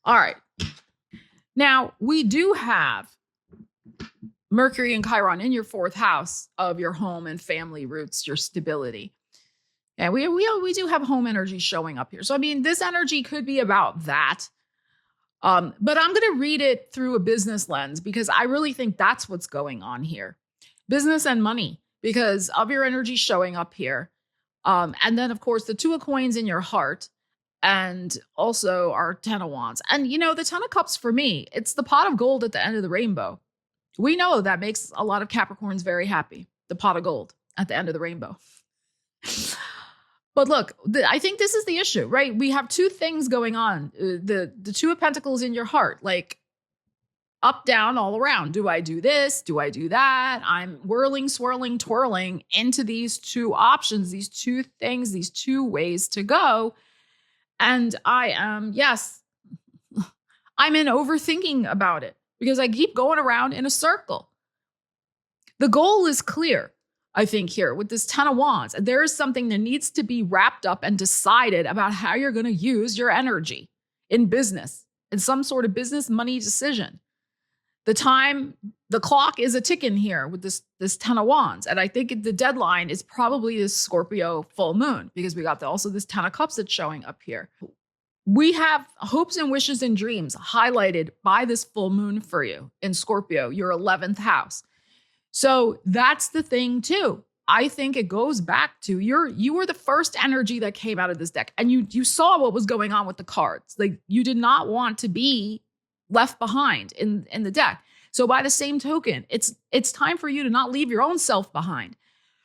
All right. Now, we do have Mercury and Chiron in your 4th house of your home and family roots, your stability. And we do have home energy showing up here. So, I mean, this energy could be about that. But I'm going to read it through a business lens because I really think that's what's going on here. Business and money because of your energy showing up here. And then, of course, the 2 of coins in your heart and also our 10 of wands. And, you know, the 10 of cups for me, it's the pot of gold at the end of the rainbow. We know that makes a lot of Capricorns very happy. The pot of gold at the end of the rainbow. But look, I think this is the issue, right? We have two things going on. The Two of Pentacles in your heart, like up, down, all around. Do I do this? Do I do that? I'm whirling, swirling, twirling into these two options, these two things, these two ways to go. And I am, yes, I'm in overthinking about it because I keep going around in a circle. The goal is clear, I think, here with this Ten of Wands. There is something that needs to be wrapped up and decided about how you're going to use your energy in business, in some sort of business money decision. The clock is a ticking here with this Ten of Wands. And I think the deadline is probably this Scorpio full moon because we got also this Ten of Cups that's showing up here. We have hopes and wishes and dreams highlighted by this full moon for you in Scorpio, your 11th house. So that's the thing too. I think it goes back to you were the first energy that came out of this deck, and you saw what was going on with the cards. Like, you did not want to be left behind in the deck. So by the same token, it's time for you to not leave your own self behind.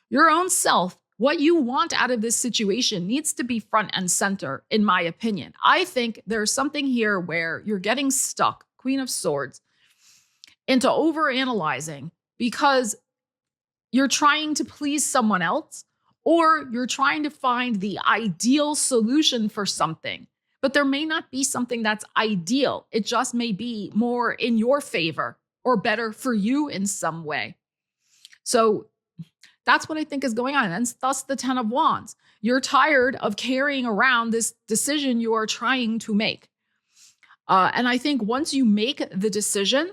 Your own self, what you want out of this situation needs to be front and center, in my opinion. I think there's something here where you're getting stuck, Queen of Swords, into overanalyzing because you're trying to please someone else, or you're trying to find the ideal solution for something. But there may not be something that's ideal. It just may be more in your favor or better for you in some way. So that's what I think is going on. And thus the Ten of Wands. You're tired of carrying around this decision you are trying to make. And I think once you make the decision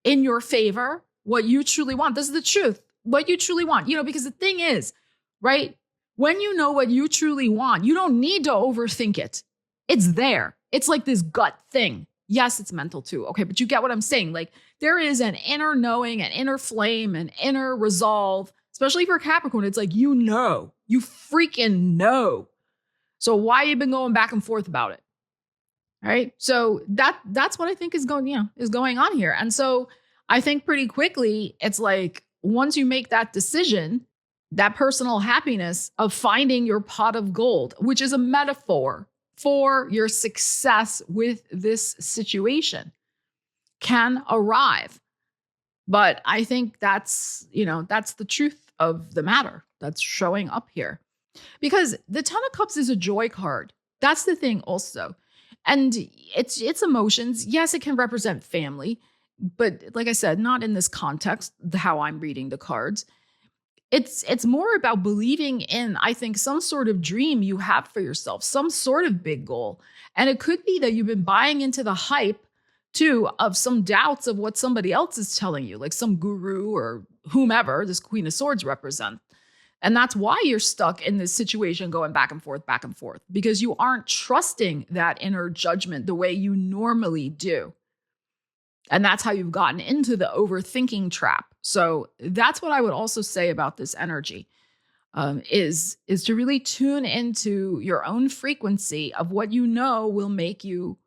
in your favor, what you truly want, this is the truth, what you truly want, because the thing is, right? When you know what you truly want, you don't need to overthink it. It's there. It's like this gut thing. Yes, it's mental too. Okay, but you get what I'm saying. Like, there is an inner knowing, an inner flame, an inner resolve, especially for Capricorn. It's like, you freaking know. So why you been going back and forth about it? All right. So that's what I think is going on here. And so I think pretty quickly, it's like, once you make that decision, that personal happiness of finding your pot of gold, which is a metaphor for your success with this situation, can arrive. But I think that's the truth of the matter that's showing up here. Because the Ten of Cups is a joy card. That's the thing also. And it's emotions. Yes, it can represent family. But like I said, not in this context, how I'm reading the cards. It's more about believing in, I think, some sort of dream you have for yourself, some sort of big goal. And it could be that you've been buying into the hype, too, of some doubts of what somebody else is telling you, like some guru or whomever this Queen of Swords represents. And that's why you're stuck in this situation going back and forth, because you aren't trusting that inner judgment the way you normally do. And that's how you've gotten into the overthinking trap. So that's what I would also say about this energy, is to really tune into your own frequency of what you know will make you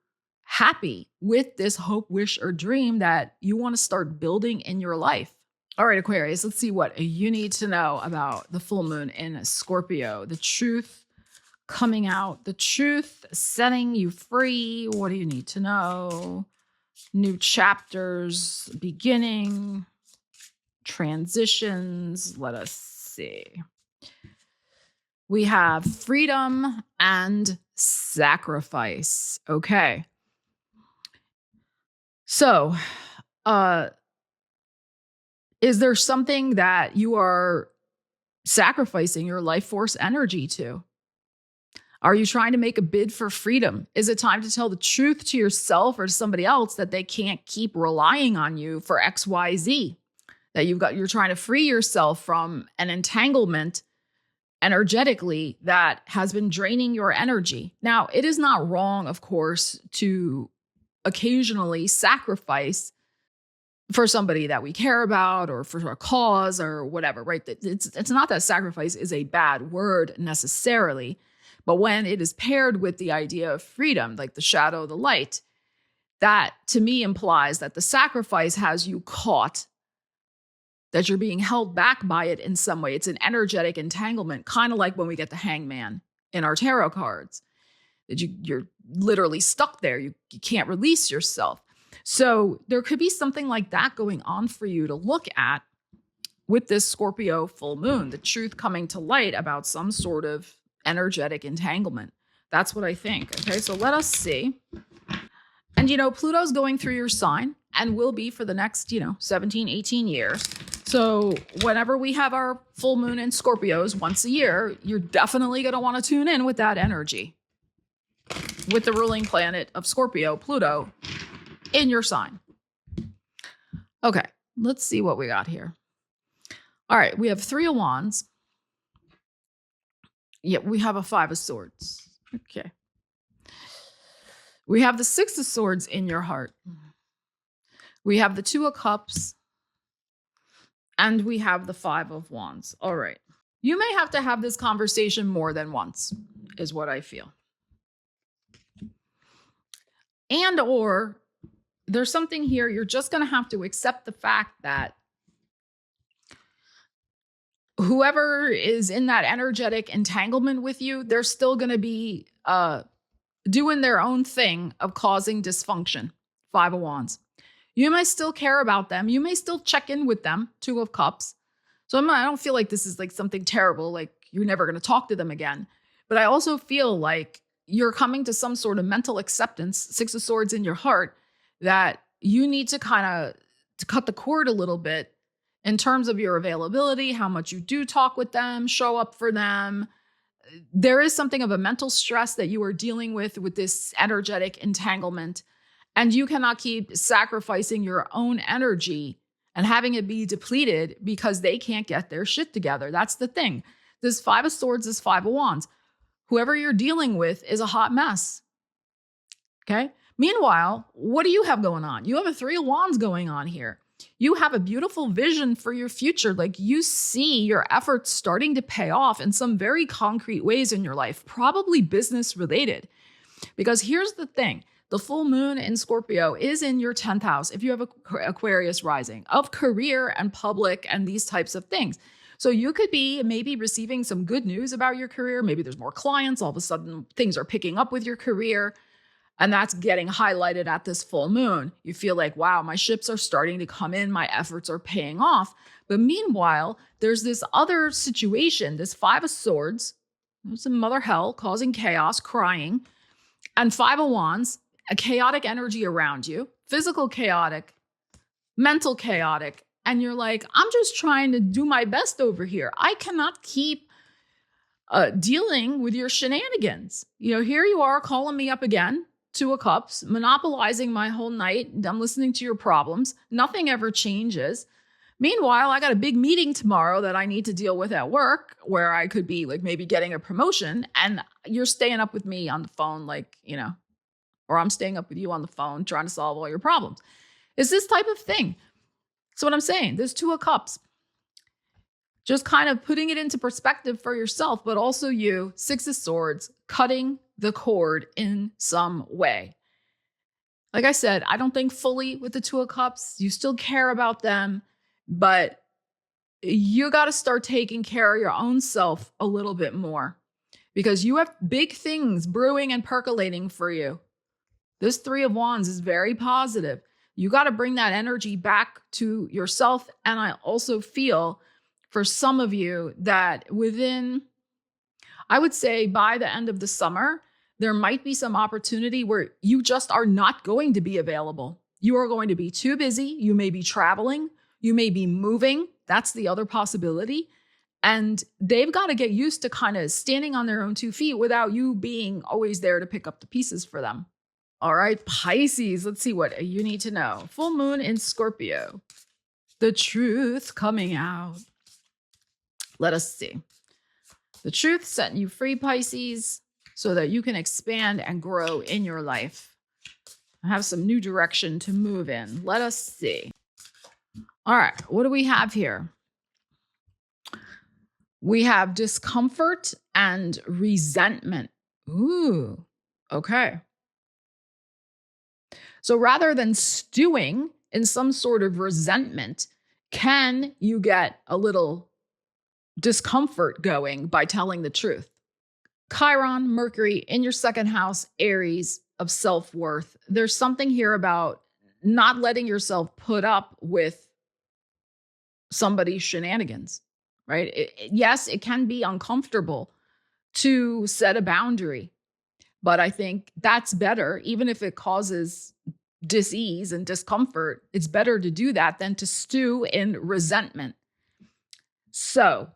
happy with this hope, wish, or dream that you want to start building in your life. All right, Aquarius, let's see what you need to know about the full moon in Scorpio. The truth coming out, the truth setting you free. What do you need to know? New chapters beginning, transitions. Let us see. We have freedom and sacrifice. Okay. So, is there something that you are sacrificing your life force energy to? Are you trying to make a bid for freedom? Is it time to tell the truth to yourself or to somebody else that they can't keep relying on you for X, Y, Z? That you're trying to free yourself from an entanglement energetically that has been draining your energy. Now, it is not wrong, of course, to occasionally sacrifice for somebody that we care about or for a cause or whatever, right? It's not that sacrifice is a bad word necessarily. But when it is paired with the idea of freedom, like the shadow, the light, that to me implies that the sacrifice has you caught that you're being held back by it in some way. It's an energetic entanglement, kind of like when we get the Hangman in our tarot cards, that you're literally stuck there. You can't release yourself. So there could be something like that going on for you to look at with this Scorpio full moon, the truth coming to light about some sort of energetic entanglement. That's what I think. Okay, so let us see. And, Pluto's going through your sign and will be for the next, 17, 18 years. So whenever we have our full moon in Scorpios once a year, you're definitely going to want to tune in with that energy, with the ruling planet of Scorpio, Pluto, in your sign. Okay, let's see what we got here. All right, we have 3 of Wands. Yeah, we have a 5 of Swords. Okay. We have the 6 of Swords in your heart. We have the 2 of Cups. And we have the 5 of Wands. All right. You may have to have this conversation more than once, is what I feel. And or there's something here, you're just going to have to accept the fact that whoever is in that energetic entanglement with you, they're still going to be doing their own thing of causing dysfunction. 5 of Wands. You may still care about them. You may still check in with them. 2 of Cups. So I don't feel like this is like something terrible, like you're never going to talk to them again. But I also feel like you're coming to some sort of mental acceptance, 6 of Swords in your heart, that you need to kind of cut the cord a little bit in terms of your availability, how much you do talk with them, show up for them. There is something of a mental stress that you are dealing with this energetic entanglement. And you cannot keep sacrificing your own energy and having it be depleted because they can't get their shit together. That's the thing. This 5 of Swords is 5 of Wands. Whoever you're dealing with is a hot mess. Okay? Meanwhile, what do you have going on? You have a 3 of Wands going on here. You have a beautiful vision for your future. Like you see your efforts starting to pay off in some very concrete ways in your life, probably business related. Because here's the thing. The full moon in Scorpio is in your 10th house, if you have Aquarius rising, of career and public and these types of things. So you could be maybe receiving some good news about your career. Maybe there's more clients. All of a sudden, things are picking up with your career. And that's getting highlighted at this full moon. You feel like, wow, my ships are starting to come in. My efforts are paying off. But meanwhile, there's this other situation, this 5 of Swords. It's a mother hell causing chaos, crying. And 5 of Wands, a chaotic energy around you, physical chaotic, mental chaotic. And you're like, I'm just trying to do my best over here. I cannot keep dealing with your shenanigans. Here you are calling me up again, 2 of Cups, monopolizing my whole night. I'm listening to your problems. Nothing ever changes. Meanwhile, I got a big meeting tomorrow that I need to deal with at work where I could be like maybe getting a promotion. And you're staying up with me on the phone, or I'm staying up with you on the phone trying to solve all your problems. It's this type of thing. That's what I'm saying. There's 2 of Cups. Just kind of putting it into perspective for yourself, but also you, 6 of Swords, cutting the cord in some way. Like I said, I don't think fully with the 2 of Cups. You still care about them, but you got to start taking care of your own self a little bit more because you have big things brewing and percolating for you. This 3 of Wands is very positive. You got to bring that energy back to yourself. And I also feel for some of you that I would say by the end of the summer, there might be some opportunity where you just are not going to be available. You are going to be too busy. You may be traveling. You may be moving. That's the other possibility. And they've got to get used to kind of standing on their own 2 feet without you being always there to pick up the pieces for them. All right, Pisces, let's see what you need to know. Full moon in Scorpio. The truth coming out. Let us see. The truth setting you free, Pisces, so that you can expand and grow in your life. Have some new direction to move in. Let us see. All right, what do we have here? We have discomfort and resentment. Ooh, okay. So rather than stewing in some sort of resentment, Can you get a little discomfort going by telling the truth? Chiron, Mercury in your second house, Aries of self-worth. There's something here about not letting yourself put up with somebody's shenanigans, right? Yes, it can be uncomfortable to set a boundary, but I think that's better, even if it causes dis-ease and discomfort. It's better to do that than to stew in resentment. So,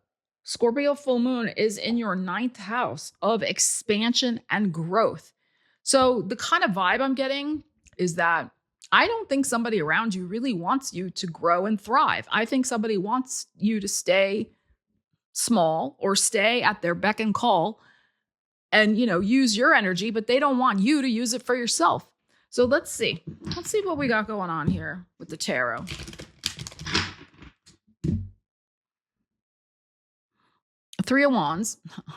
Scorpio full moon is in your 9th house of expansion and growth. So the kind of vibe I'm getting is that I don't think somebody around you really wants you to grow and thrive. I think somebody wants you to stay small or stay at their beck and call and, use your energy, but they don't want you to use it for yourself. So let's see. Let's see what we got going on here with the tarot. Three of Wands.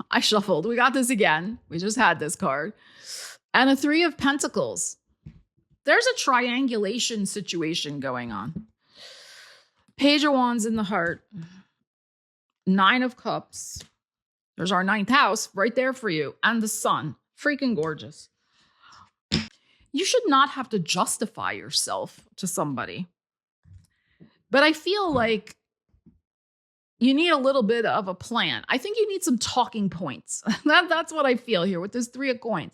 I shuffled. We got this again. We just had this card. And a Three of Pentacles. There's a triangulation situation going on. Page of Wands in the heart. 9 of Cups. There's our 9th house right there for you. And the Sun. Freaking gorgeous. You should not have to justify yourself to somebody. But I feel like you need a little bit of a plan. I think you need some talking points. That's what I feel here with this 3 of Coins.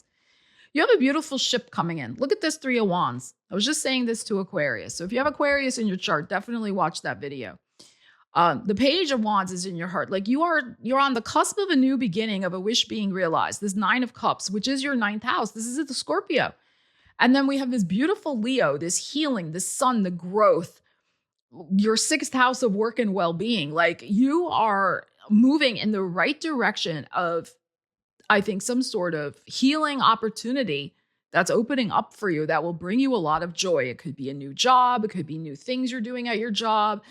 You have a beautiful ship coming in. Look at this 3 of Wands. I was just saying this to Aquarius. So if you have Aquarius in your chart, definitely watch that video. The Page of Wands is in your heart. Like you're on the cusp of a new beginning, of a wish being realized. This 9 of Cups, which is your 9th house. This is the Scorpio. And then we have this beautiful Leo, this healing, this sun, the growth, your 6th house of work and well-being. Like you are moving in the right direction of, I think, some sort of healing opportunity that's opening up for you that will bring you a lot of joy. It could be a new job. It could be new things you're doing at your job.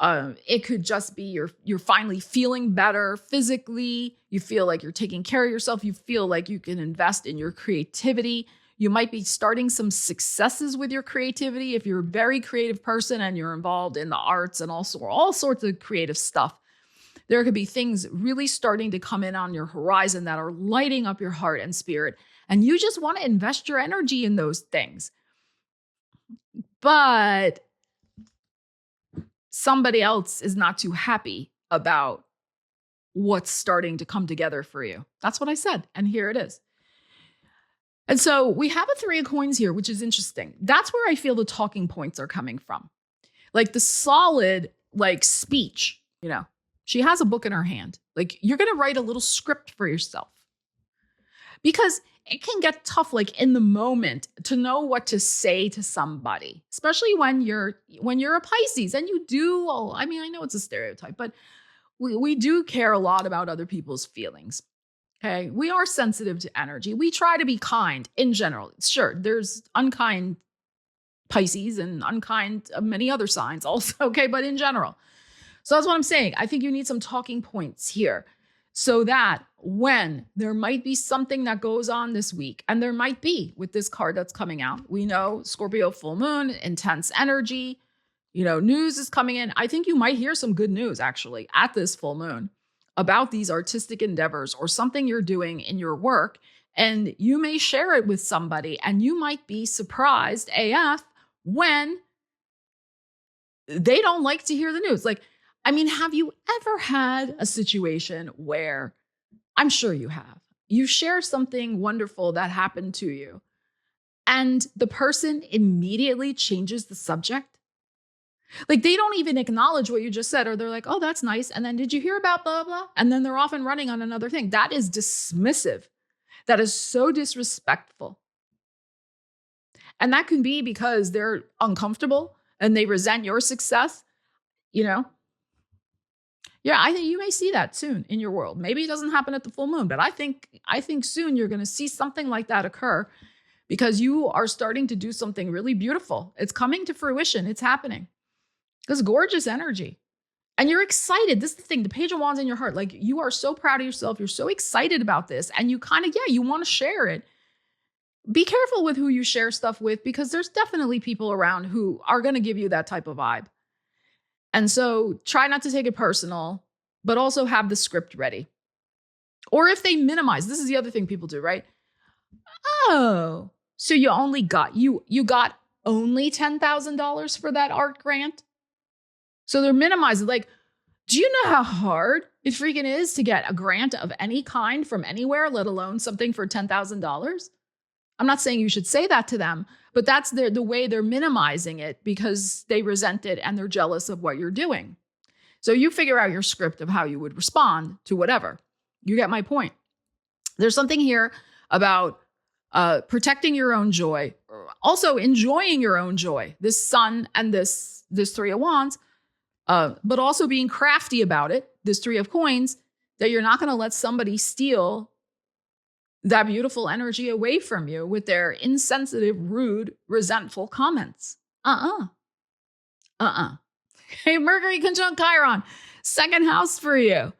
It could just be you're finally feeling better physically. You feel like you're taking care of yourself. You feel like you can invest in your creativity. You might be starting some successes with your creativity if you're a very creative person and you're involved in the arts and also all sorts of creative stuff. There could be things really starting to come in on your horizon that are lighting up your heart and spirit. And you just want to invest your energy in those things. But somebody else is not too happy about what's starting to come together for you. That's what I said. And here it is. And so we have a 3 of Coins here, which is interesting. That's where I feel the talking points are coming from. Like the solid, speech, she has a book in her hand. Like you're going to write a little script for yourself because it can get tough, in the moment to know what to say to somebody, especially when you're a Pisces and you do. I know it's a stereotype, but we do care a lot about other people's feelings. Okay. We are sensitive to energy. We try to be kind in general. Sure. There's unkind Pisces and unkind many other signs also. Okay. But in general. So that's what I'm saying. I think you need some talking points here so that when there might be something that goes on this week, and there might be with this card that's coming out, we know Scorpio full moon, intense energy, news is coming in. I think you might hear some good news actually at this full moon about these artistic endeavors or something you're doing in your work. And you may share it with somebody and you might be surprised AF when they don't like to hear the news. Have you ever had a situation where, I'm sure you have, you share something wonderful that happened to you and the person immediately changes the subject? They don't even acknowledge what you just said, or they're like, oh, that's nice. And then did you hear about blah, blah? And then they're off and running on another thing. That is dismissive. That is so disrespectful. And that can be because they're uncomfortable and they resent your success, Yeah, I think you may see that soon in your world. Maybe it doesn't happen at the full moon, but I think soon you're going to see something like that occur because you are starting to do something really beautiful. It's coming to fruition. It's happening. This gorgeous energy. And you're excited. This is the thing, the Page of Wands in your heart. You are so proud of yourself. You're so excited about this. And you you want to share it. Be careful with who you share stuff with because there's definitely people around who are going to give you that type of vibe. And so try not to take it personal, but also have the script ready. Or if they minimize, this is the other thing people do, right? Oh, so you only got, you got only $10,000 for that art grant? So they're minimizing. Like, do you know how hard it freaking is to get a grant of any kind from anywhere, let alone something for $10,000? I'm not saying you should say that to them, but that's the way they're minimizing it because they resent it and they're jealous of what you're doing. So you figure out your script of how you would respond to whatever. You get my point. There's something here about protecting your own joy, also enjoying your own joy, this sun and this Three of Wands, but also being crafty about it, this Three of Coins, that you're not going to let somebody steal that beautiful energy away from you with their insensitive, rude, resentful comments. Hey, Mercury conjunct Chiron, second house for you.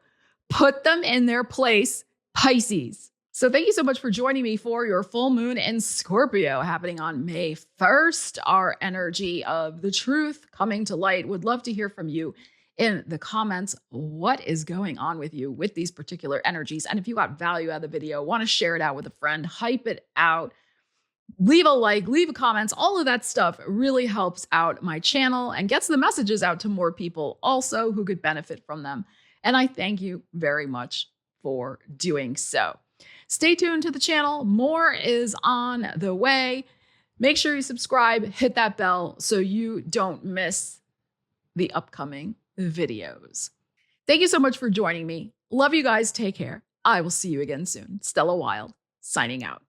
Put them in their place, Pisces. So thank you so much for joining me for your full moon in Scorpio happening on May 1st. Our energy of the truth coming to light. Would love to hear from you in the comments. What is going on with you with these particular energies? And if you got value out of the video, want to share it out with a friend, hype it out, leave a like, leave a comments, all of that stuff really helps out my channel and gets the messages out to more people also who could benefit from them. And I thank you very much for doing so. Stay tuned to the channel. More is on the way. Make sure you subscribe, hit that bell so you don't miss the upcoming videos. Thank you so much for joining me. Love you guys. Take care. I will see you again soon. Stella Wilde, signing out.